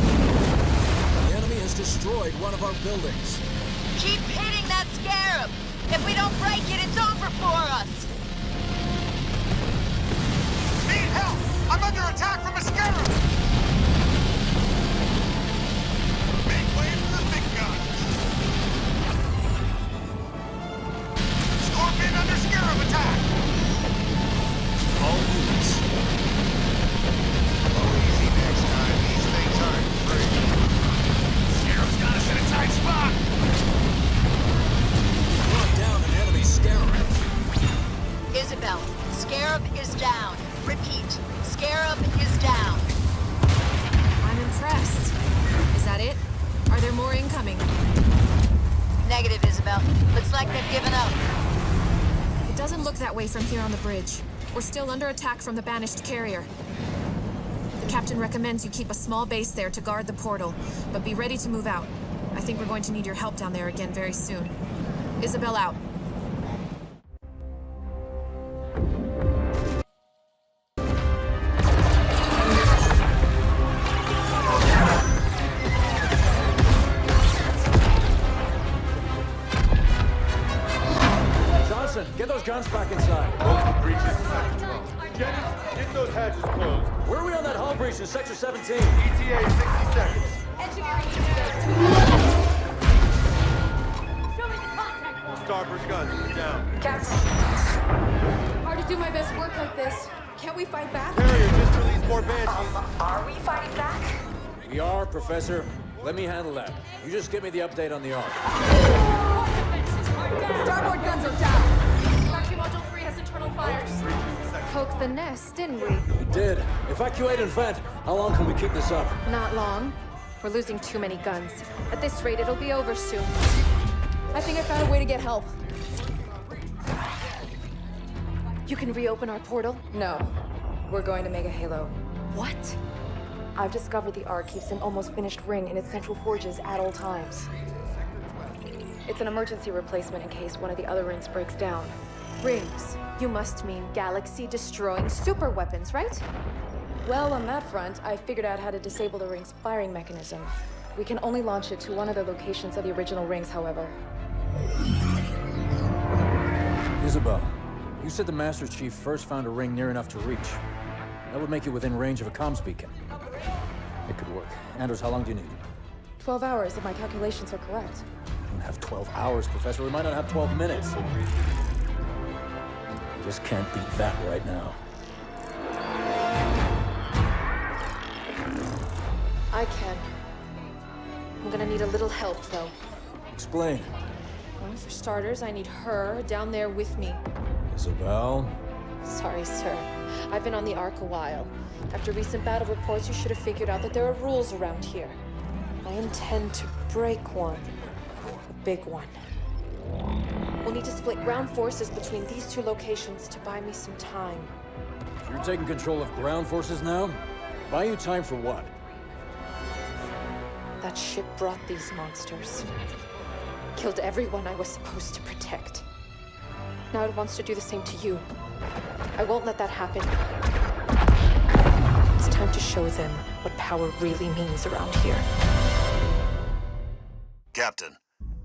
The enemy has destroyed one of our buildings. Keep hitting that scarab. If we don't break it, it's over for us. Need help! I'm under attack from a scarab! Make way for the big guns! Scorpion under scarab attack! All units. Oh, easy next time. These things aren't free. Scarab's got us in a tight spot! Brought down an enemy scarab. Isabel, scarab is down. Repeat, scarab is down. I'm impressed. Is that it? Are there more incoming? Negative, Isabel. Looks like they've given up. It doesn't look that way from here on the bridge. We're still under attack from the banished carrier. The captain recommends you keep a small base there to guard the portal, but be ready to move out. I think we're going to need your help down there again very soon. Isabel out. Johnson, get those guns back inside. Multiple breaches in Sector 12. Jennings, get those hatches closed. Where are we on that hull breach in Sector 17? ETA 60 seconds. Engineering Show me the contact point. Starboard guns down. Captain. Hard to do my best work like this. Can't we fight back? Carrier just released more Banshees. Are we fighting back? We are, Professor. Let me handle that. You just give me the update on the arc. Starboard guns are down. Vacuum Module 3 has internal fires. Poke the nest, didn't we? We did. Evacuate and vent. How long can we keep this up? Not long. We're losing too many guns. At this rate, it'll be over soon. I think I found a way to get help. You can reopen our portal? No. We're going to make a halo. What? I've discovered the Ark keeps an almost finished ring in its central forges at all times. It's an emergency replacement in case one of the other rings breaks down. Rings? You must mean galaxy-destroying super weapons, right? Well, on that front, I figured out how to disable the ring's firing mechanism. We can only launch it to one of the locations of the original rings, however. Isabel, you said the Master Chief first found a ring near enough to reach. That would make it within range of a comms beacon. It could work. Anders, how long do you need? 12 hours, if my calculations are correct. We don't have 12 hours, Professor. We might not have 12 minutes. Just can't beat that right now. I can. I'm gonna need a little help, though. Explain. Well, for starters, I need her down there with me. Isabel? Sorry, sir. I've been on the Ark a while. After recent battle reports, you should have figured out that there are rules around here. I intend to break one. A big one. We'll need to split ground forces between these two locations to buy me some time. You're taking control of ground forces now? Buy you time for what? That ship brought these monsters. Killed everyone I was supposed to protect. Now it wants to do the same to you. I won't let that happen. It's time to show them what power really means around here. Captain,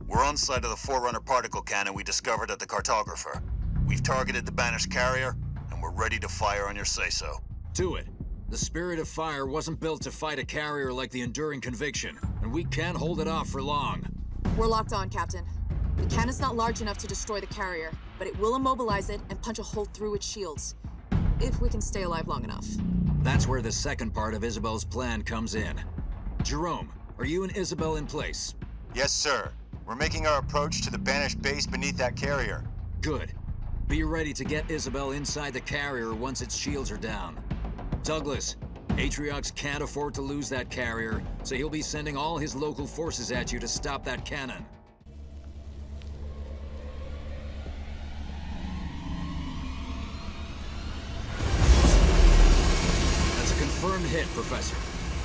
we're on site of the Forerunner particle cannon we discovered at the cartographer. We've targeted the banished carrier, and we're ready to fire on your say-so. Do it. The Spirit of Fire wasn't built to fight a carrier like the Enduring Conviction, and we can't hold it off for long. We're locked on, Captain. The cannon's not large enough to destroy the carrier, but it will immobilize it and punch a hole through its shields. If we can stay alive long enough. That's where the second part of Isabel's plan comes in. Jerome, are you and Isabel in place? Yes, sir. We're making our approach to the banished base beneath that carrier. Good. Be ready to get Isabel inside the carrier once its shields are down. Douglas, Atriox can't afford to lose that carrier, so he'll be sending all his local forces at you to stop that cannon. That's a confirmed hit, Professor.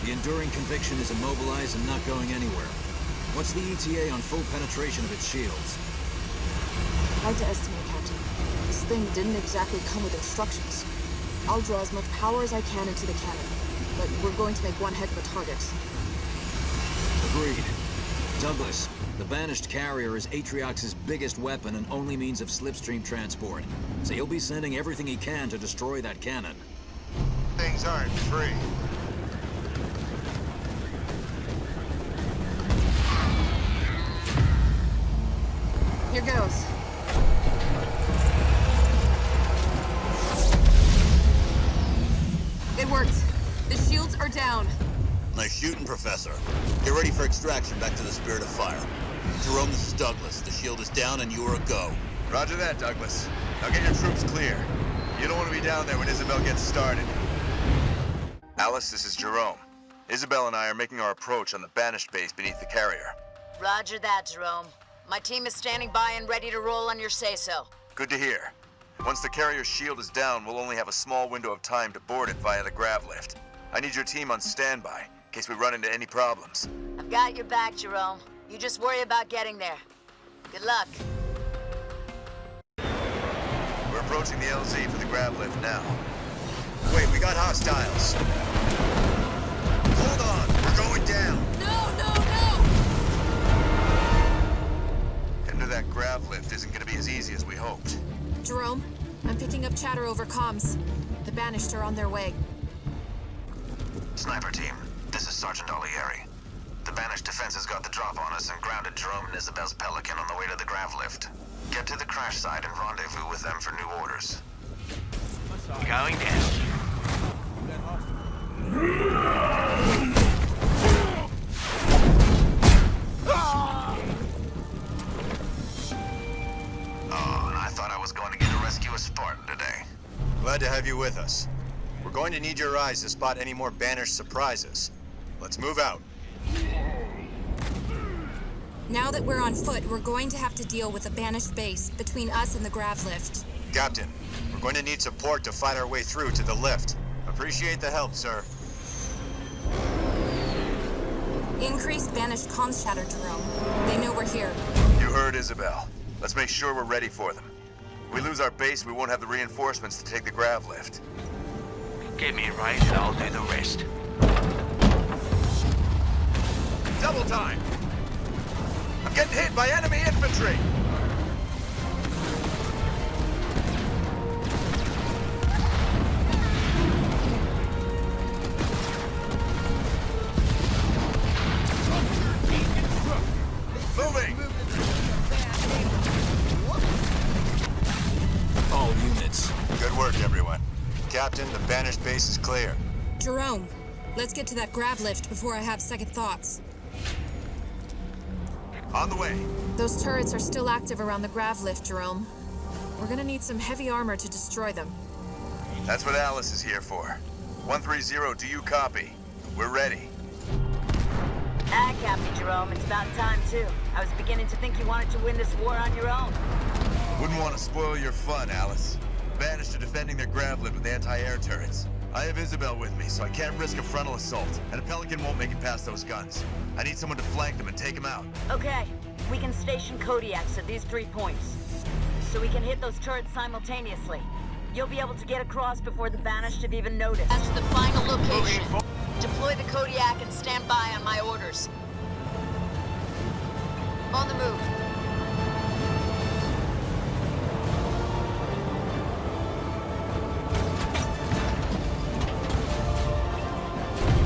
The Enduring Conviction is immobilized and not going anywhere. What's the ETA on full penetration of its shields? Hard to estimate, Captain. This thing didn't exactly come with instructions. I'll draw as much power as I can into the cannon, but we're going to make one heck of a target. Agreed. Douglas, the banished carrier is Atriox's biggest weapon and only means of slipstream transport, so he'll be sending everything he can to destroy that cannon. Things aren't free. Here goes. It worked. The shields are down. Nice shooting, Professor. Get ready for extraction back to the Spirit of Fire. Jerome, this is Douglas. The shield is down and you are a go. Roger that, Douglas. Now get your troops clear. You don't want to be down there when Isabel gets started. Alice, this is Jerome. Isabel and I are making our approach on the banished base beneath the carrier. Roger that, Jerome. My team is standing by and ready to roll on your say-so. Good to hear. Once the carrier's shield is down, we'll only have a small window of time to board it via the grav lift. I need your team on standby, in case we run into any problems. I've got your back, Jerome. You just worry about getting there. Good luck. We're approaching the LZ for the grav lift now. Wait, we got hostiles. Hold on, we're going down. No! Getting to that grav lift isn't gonna be as easy as we hoped. Jerome, I'm picking up chatter over comms. The Banished are on their way. Sniper team, this is Sergeant Olieri. The Banished defenses got the drop on us and grounded Jerome and Isabel's Pelican on the way to the grav lift. Get to the crash site and rendezvous with them for new orders. Going down. Oh, and I thought I was going to get to rescue a Spartan today. Glad to have you with us. We're going to need your eyes to spot any more banished surprises. Let's move out. Now that we're on foot, we're going to have to deal with a banished base between us and the grav lift. Captain, we're going to need support to fight our way through to the lift. Appreciate the help, sir. Increase banished comms chatter, Jerome. They know we're here. You heard Isabel. Let's make sure we're ready for them. If we lose our base, we won't have the reinforcements to take the grav lift. Get me right and I'll do the rest. Double time! I'm getting hit by enemy infantry! Moving! All units. Good work, everyone. Captain, the banished base is clear. Jerome, let's get to that grav lift before I have second thoughts. On the way. Those turrets are still active around the grav lift, Jerome. We're gonna need some heavy armor to destroy them. That's what Alice is here for. 130, do you copy? We're ready. Ah, Captain Jerome, it's about time, too. I was beginning to think you wanted to win this war on your own. Wouldn't want to spoil your fun, Alice. Banished are defending their grav lift with anti-air turrets. I have Isabel with me, so I can't risk a frontal assault, and a Pelican won't make it past those guns. I need someone to flank them and take them out. Okay, we can station Kodiaks at these 3 points, so we can hit those turrets simultaneously. You'll be able to get across before the Banished have even noticed. That's the final location. Deploy the Kodiak and stand by on my orders. On the move.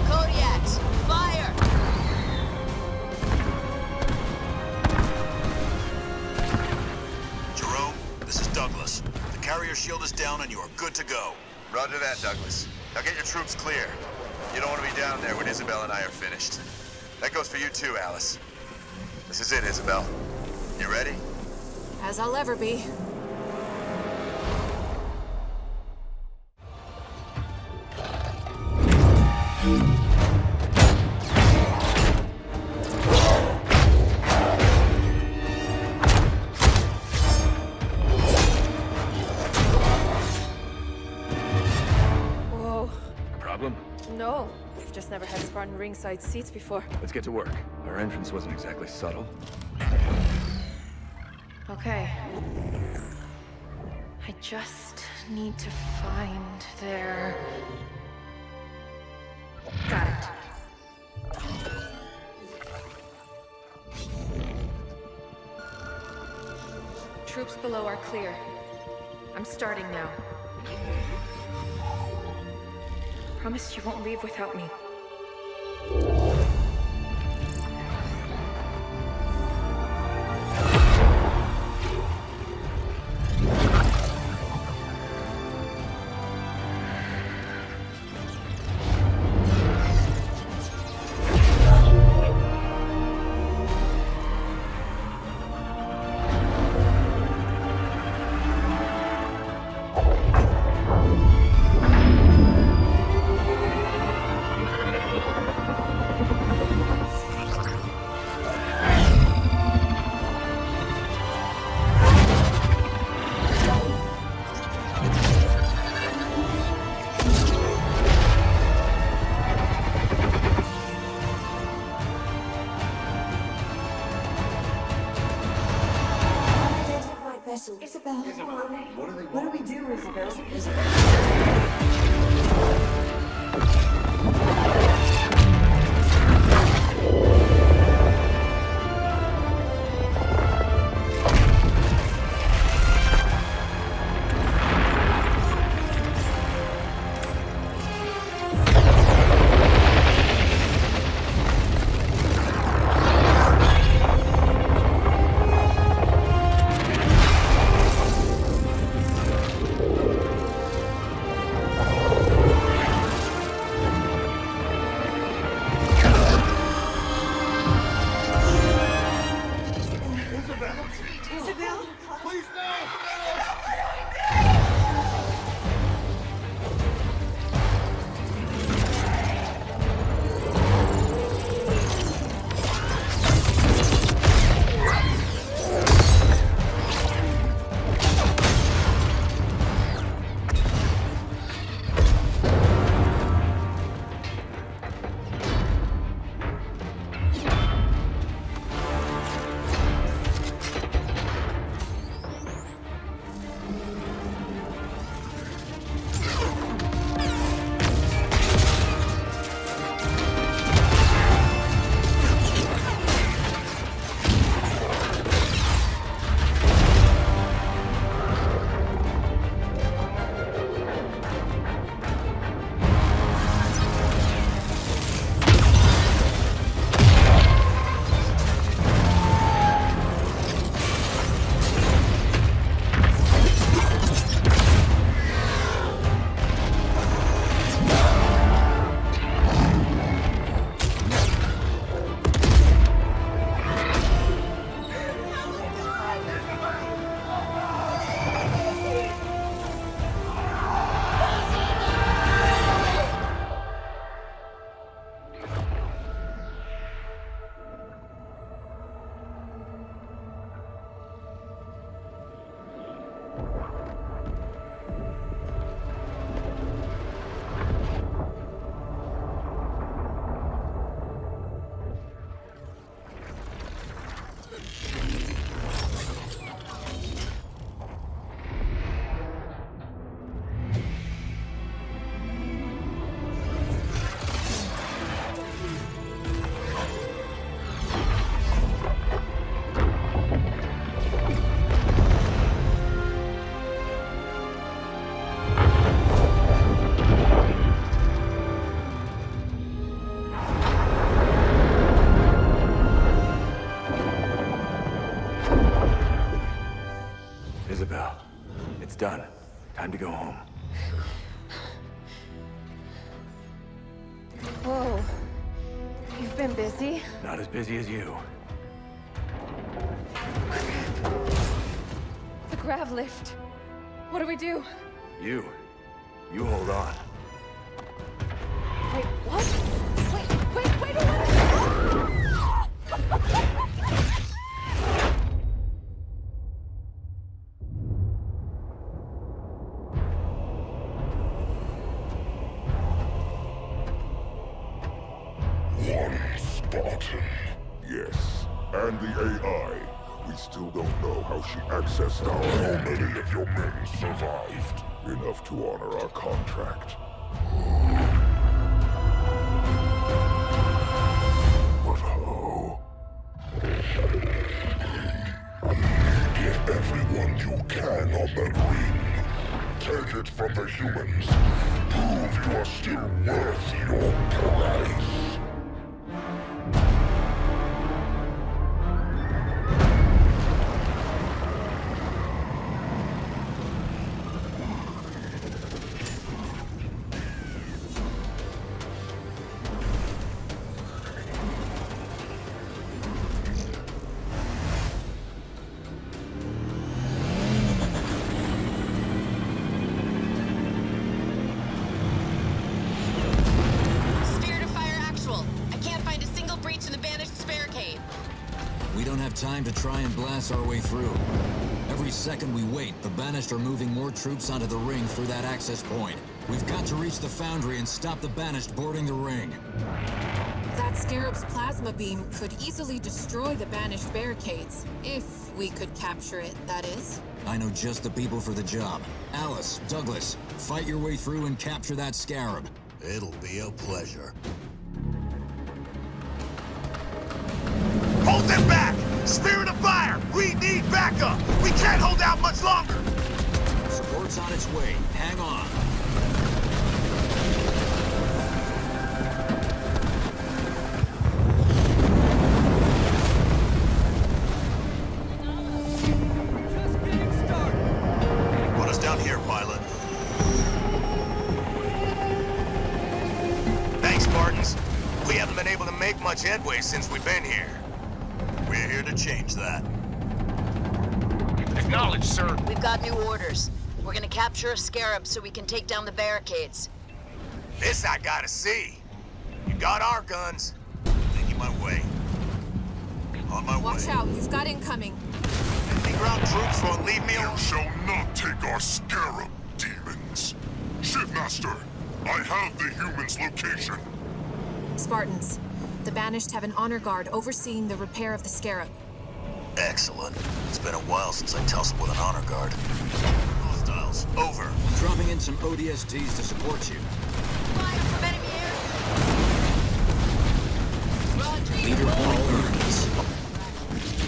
Kodiaks, fire! Jerome, this is Douglas. The carrier shield is down and you are good to go. Roger that, Douglas. Now get your troops clear. You don't want to be down there when Isabel and I are finished. That goes for you too, Alice. This is it, Isabel. You ready? As I'll ever be. Whoa. Problem? No. We've just never had Spartan ringside seats before. Let's get to work. Our entrance wasn't exactly subtle. Okay. I just need to find their... Got it. Troops below are clear. I'm starting now. Promise you won't leave without me. Isabel. What do we do, Isabel? Isabel, it's done. Time to go home. Whoa. You've been busy? Not as busy as you. The grav lift. What do we do? You hold on. Wait, what? Wait a minute! One Spartan. Yes, and the AI. We still don't know how she accessed how many of your men survived. Enough to honor our contract. But how? Get everyone you can on that ring. Take it from the humans. Prove you are still worth your price. Time to try and blast our way through. Every second we wait, the Banished are moving more troops onto the ring through that access point. We've got to reach the Foundry and stop the Banished boarding the ring. That Scarab's plasma beam could easily destroy the Banished barricades. If we could capture it, that is. I know just the people for the job. Alice, Douglas, fight your way through and capture that Scarab. It'll be a pleasure. Hold them back! Spirit of fire! We need backup! We can't hold out much longer! Support's on its way. Hang on. Just getting started. Put us down here, pilot. Thanks, Spartans. We haven't been able to make much headway since we've been here. We're here to change that. Acknowledged, sir. We've got new orders. We're gonna capture a Scarab so we can take down the barricades. This I gotta see. You got our guns. Making my way. On my way. Watch out, you've got incoming. Enemy ground troops won't leave me alone. You shall not take our Scarab, demons. Shipmaster, I have the human's location. Spartans, the Banished have an honor guard overseeing the repair of the Scarab. Excellent. It's been a while since I tussled with an honor guard. Hostiles, over. Dropping in some ODSTs to support you. Fire from enemy air. Leader all earns.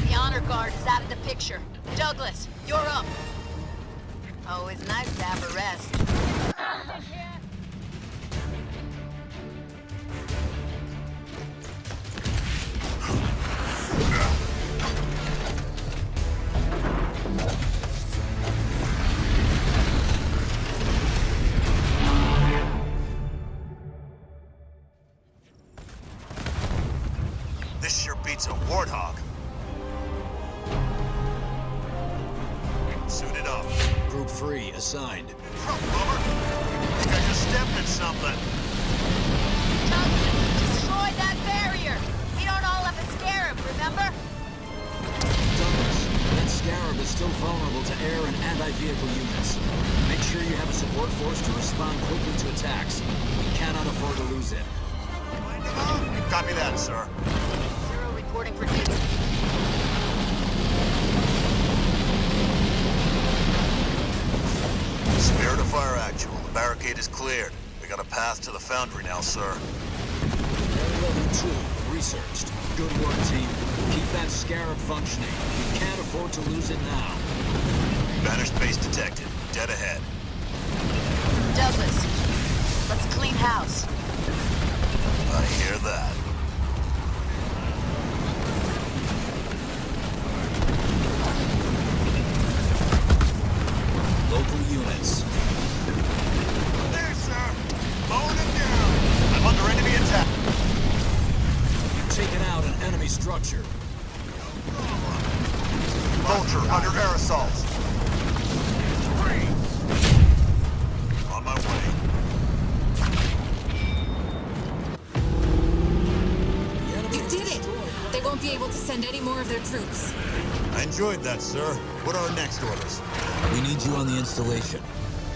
The honor guard is out of the picture. Douglas, you're up. Always nice to have a rest. This sure beats a warthog. Suited up. Group 3 assigned. Front cover. I think I just stepped in something. Douglas, destroy that barrier. We don't all have a Scarab, remember? Douglas, that Scarab is still vulnerable to air and anti-vehicle units. Make sure you have a support force to respond quickly to attacks. We cannot afford to lose it. Copy that, sir. Zero reporting for duty. Spirit of fire actual. The barricade is cleared. We got a path to the Foundry now, sir. Area level 2, researched. Good work, team. Keep that Scarab functioning. We can't afford to lose it now. Banished base detected. Dead ahead. Douglas, let's clean house. I hear that. send any more of their troops. I enjoyed that, sir. What are our next orders? We need you on the installation.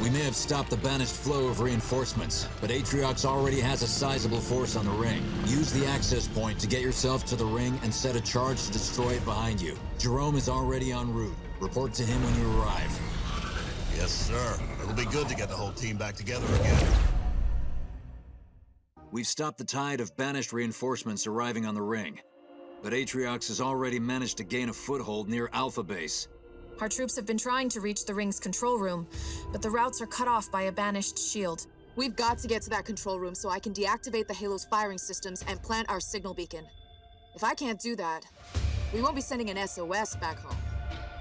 We may have stopped the banished flow of reinforcements, but Atriox already has a sizable force on the ring. Use the access point to get yourself to the ring and set a charge to destroy it behind you. Jerome is already en route. Report to him when you arrive. Yes, sir. It'll be good to get the whole team back together again. We've stopped the tide of banished reinforcements arriving on the ring, but Atriox has already managed to gain a foothold near Alpha Base. Our troops have been trying to reach the ring's control room, but the routes are cut off by a banished shield. We've got to get to that control room so I can deactivate the Halo's firing systems and plant our signal beacon. If I can't do that, we won't be sending an SOS back home.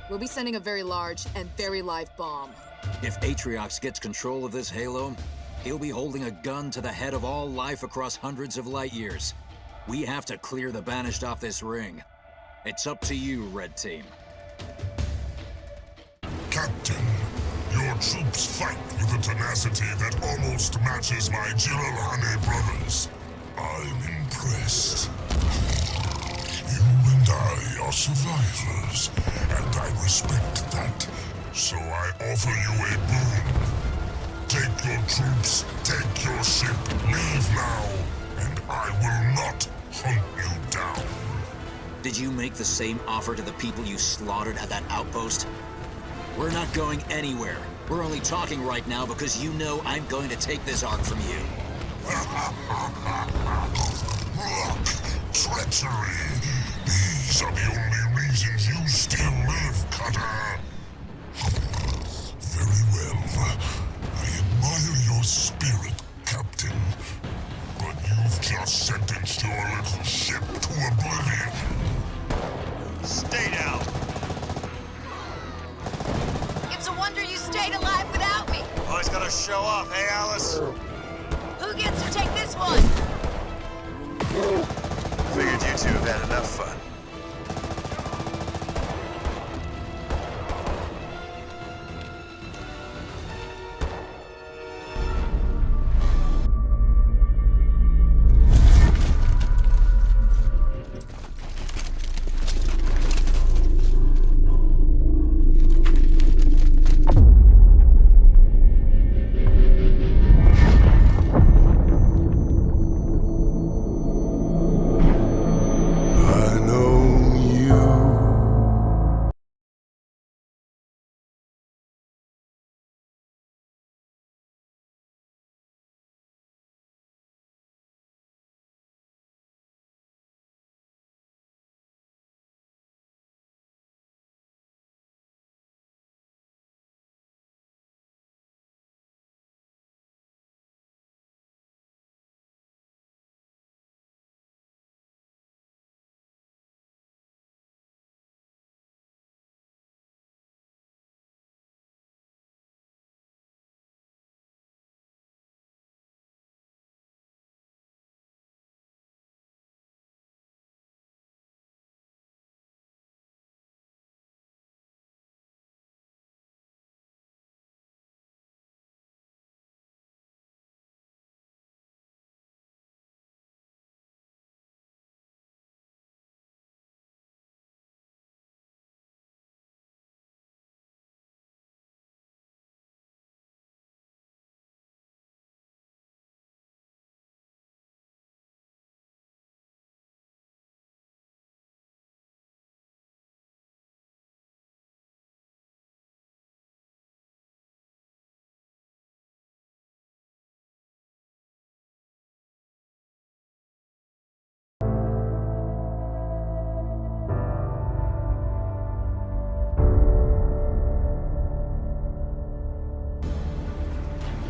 We'll be sending a very large and very live bomb. If Atriox gets control of this Halo, he'll be holding a gun to the head of all life across hundreds of light years. We have to clear the banished off this ring. It's up to you, Red Team. Captain, your troops fight with a tenacity that almost matches my Jiralhane brothers. I'm impressed. You and I are survivors, and I respect that. So I offer you a boon. Take your troops, take your ship, leave now, and I will not hunt you down. Did you make the same offer to the people you slaughtered at that outpost? We're not going anywhere. We're only talking right now because you know I'm going to take this Ark from you. Look, treachery. These are the only reasons you still live, Cutter. Very well. I admire your spirit, Captain. But you've just sentenced your little ship to oblivion. Stay down. It's a wonder you stayed alive without me. Always gotta show off, hey, Alice? Who gets to take this one? Figured you two have had enough fun.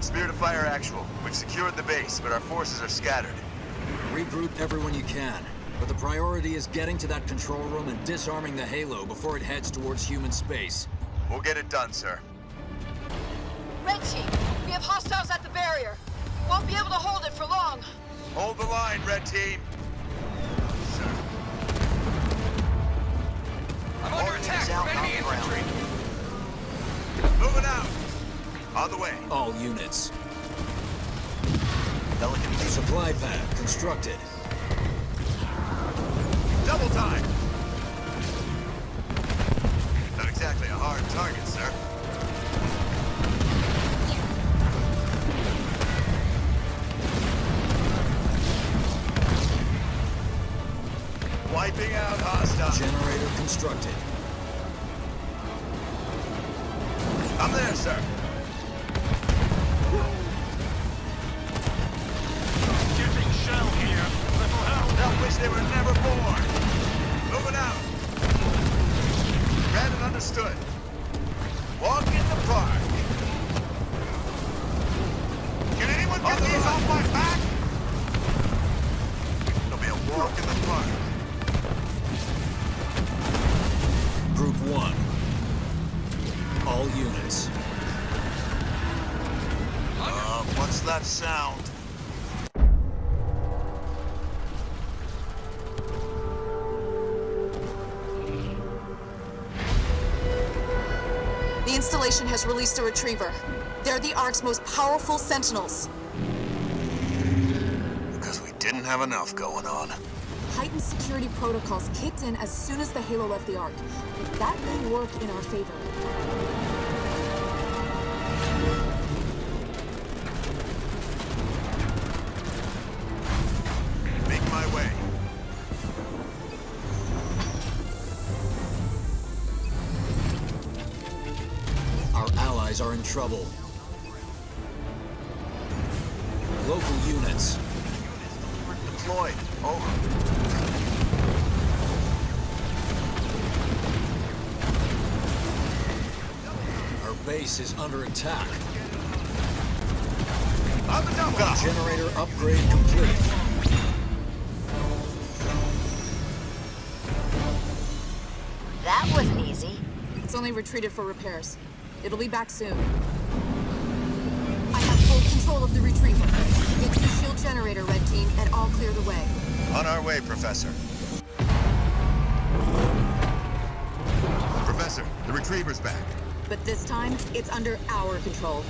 Spirit of Fire actual. We've secured the base, but our forces are scattered. Regroup everyone you can, but the priority is getting to that control room and disarming the Halo before it heads towards human space. We'll get it done, sir. Red Team, we have hostiles at the barrier. Won't be able to hold it for long. Hold the line, Red Team. I'm under attack from enemy infantry. Moving out. On the way. All units. Pelican supply pad constructed. Double time. exactly a hard target, sir. Wiping out hostile. Generator constructed. I'm there, sir. Getting shell here. Little help. They'll wish they were never born. Moving out. Read and understood. Walk in the park. Can anyone get these off my back? It'll be a walk in the park. Group 1. All units. What's that sound? The installation has released a retriever. They're the Ark's most powerful sentinels. Because we didn't have enough going on. Heightened security protocols kicked in as soon as the Halo left the Ark. But that may work in our favor. Make my way. Our allies are in trouble. Local units. Deployed. Over. Our base is under attack. On the dump. Generator upgrade complete. That wasn't easy. It's only retreated for repairs. It'll be back soon. I have full control of the retriever. Get to the shield generator, Red Team, and I'll clear the way. On our way, Professor. Professor, the retriever's back. But this time, it's under our control.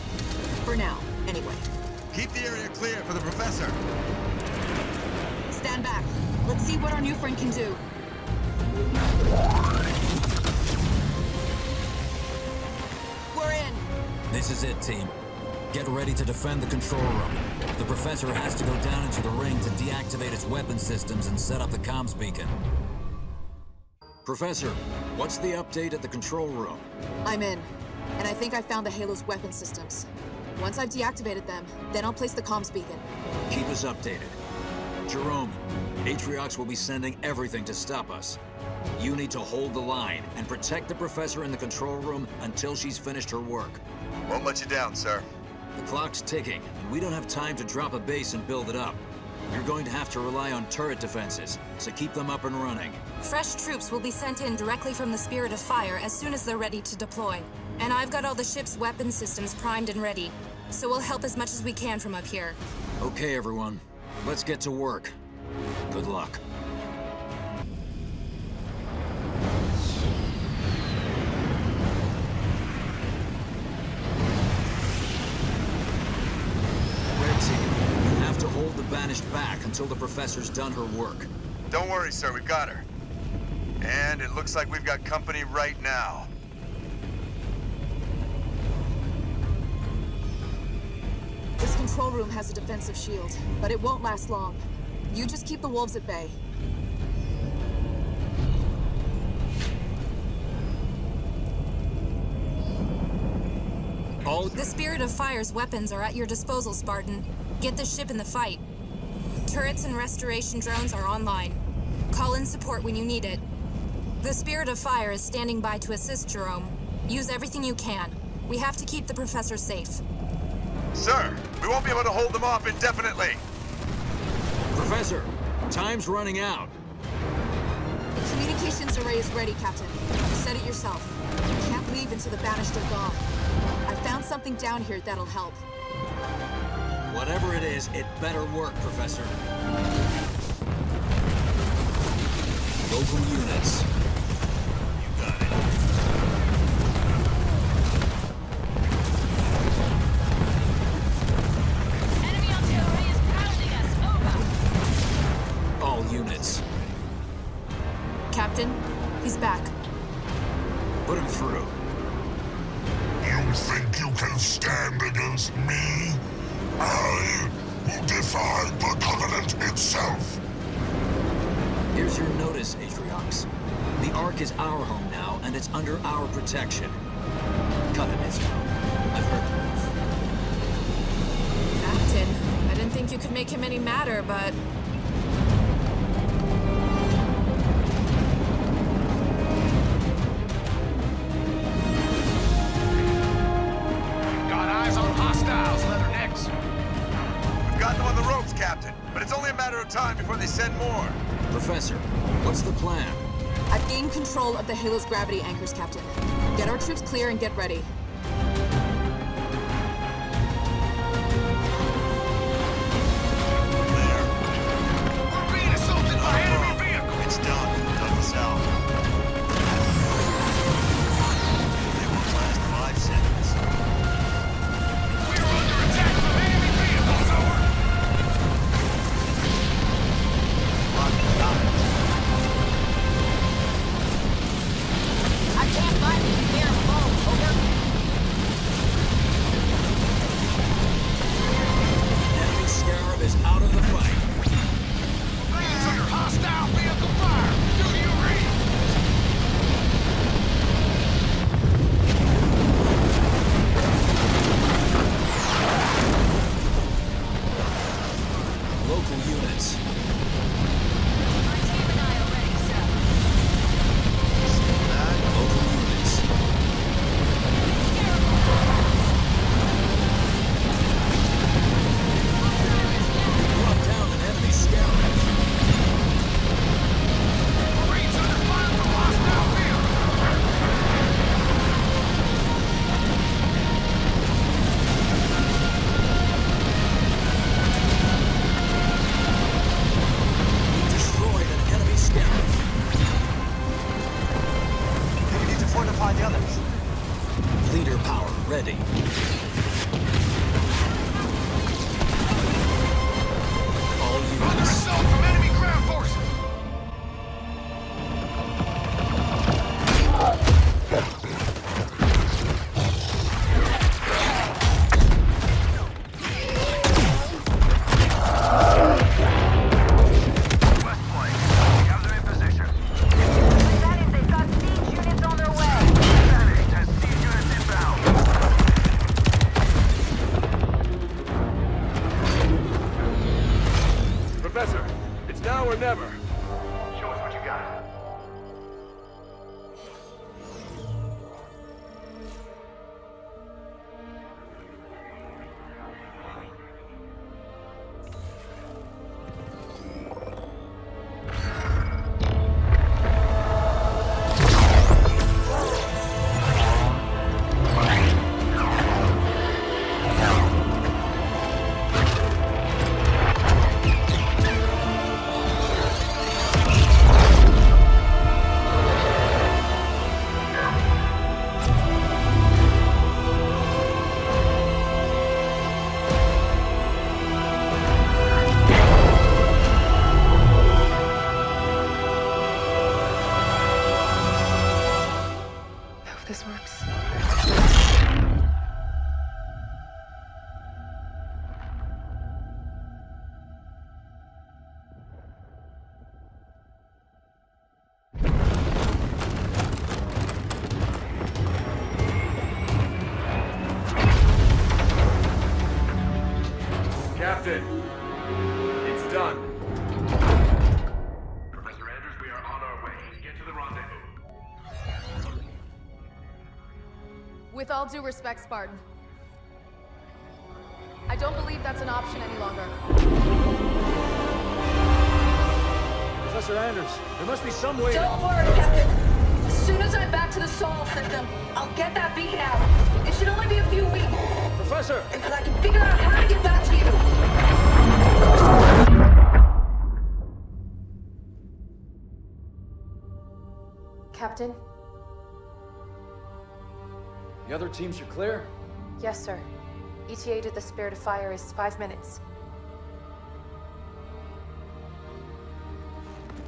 For now, anyway. Keep the area clear for the Professor. Stand back. Let's see what our new friend can do. We're in. This is it, team. Get ready to defend the control room. The Professor has to go down into the ring to deactivate its weapon systems and set up the comms beacon. Professor, what's the update at the control room? I'm in. And I think I found the Halo's weapon systems. Once I've deactivated them, then I'll place the comms beacon. Keep us updated. Jerome, Atriox will be sending everything to stop us. You need to hold the line and protect the Professor in the control room until she's finished her work. Won't let you down, sir. The clock's ticking, and we don't have time to drop a base and build it up. You're going to have to rely on turret defenses, so keep them up and running. Fresh troops will be sent in directly from the Spirit of Fire as soon as they're ready to deploy. And I've got all the ship's weapon systems primed and ready, so we'll help as much as we can from up here. Okay, everyone. Let's get to work. Good luck. Red Team, you have to hold the Banished back until the Professor's done her work. Don't worry, sir. We've got her. And it looks like we've got company right now. This control room has a defensive shield, but it won't last long. You just keep the wolves at bay. The Spirit of Fire's weapons are at your disposal, Spartan. Get the ship in the fight. Turrets and restoration drones are online. Call in support when you need it. The Spirit of Fire is standing by to assist, Jerome. Use everything you can. We have to keep the Professor safe. Sir, we won't be able to hold them off indefinitely. Professor, time's running out. The communications array is ready, Captain. You said it yourself. You can't leave until the Banished are gone. I found something down here that'll help. Whatever it is, it better work, Professor. Local units. You got it. Enemy artillery is pounding us. Over. All units. Captain, he's back. Put him through. think you can stand against me? I, who defied the Covenant itself! Here's your notice, Atriox. The Ark is our home now, and it's under our protection. Cut it, Israel. I've heard enough. Captain, I didn't think you could make him any madder, but... Got eyes on hostiles, Leathernecks. We've got them on the ropes, Captain, but it's only a matter of time before they send more. Professor, what's the plan? I've gained control of the Halo's gravity anchors, Captain. Get our troops clear and get ready. We're being assaulted by enemy vehicles! It's done. Douglas out. They won't last 5 seconds. We're under attack from enemy vehicles, over! I can't find you near a phone, over. Enemy Scarab is out of the fight. Plane's under hostile vehicle fire! Do you read? Local units. Local units. Drop down an enemy Scarab. Marines under fire from hostile vehicles! We destroyed an enemy Scarab. We need to fortify the others. Leader power ready. All Under units. assault from enemy ground forces! West Point, we have them in position. They've got siege units on their way. Advantage has siege units inbound. Professor, it's now or never. Show us what you got. Hope this works. Captain, it's done. Professor Anders, we are on our way. Get to the rendezvous. With all due respect, Spartan, I don't believe that's an option any longer. Professor Anders, there must be some way Don't worry, Captain. As soon as I'm back to the Sol system, I'll get that beacon out. It should only be a few weeks. Professor! And I can figure out how to get back to you. Captain? The other teams are clear? Yes, sir. ETA to the Spirit of Fire is 5 minutes.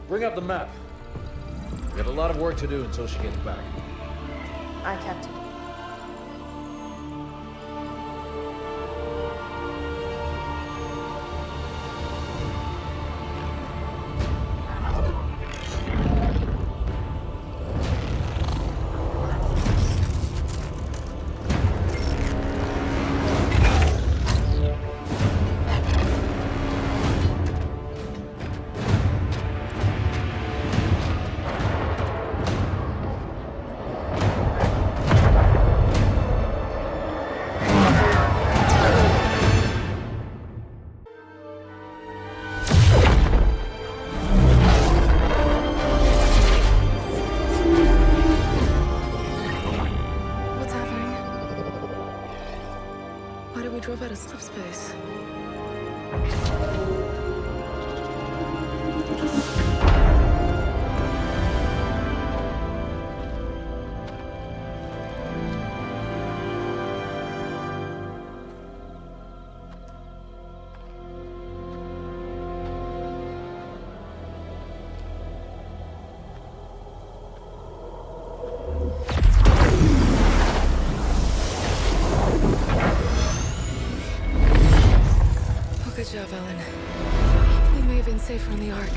Bring up the map. We have a lot of work to do until she gets back. Aye, Captain. we drove out of slip space. Good job, Ellen. We may have been safer on the Ark.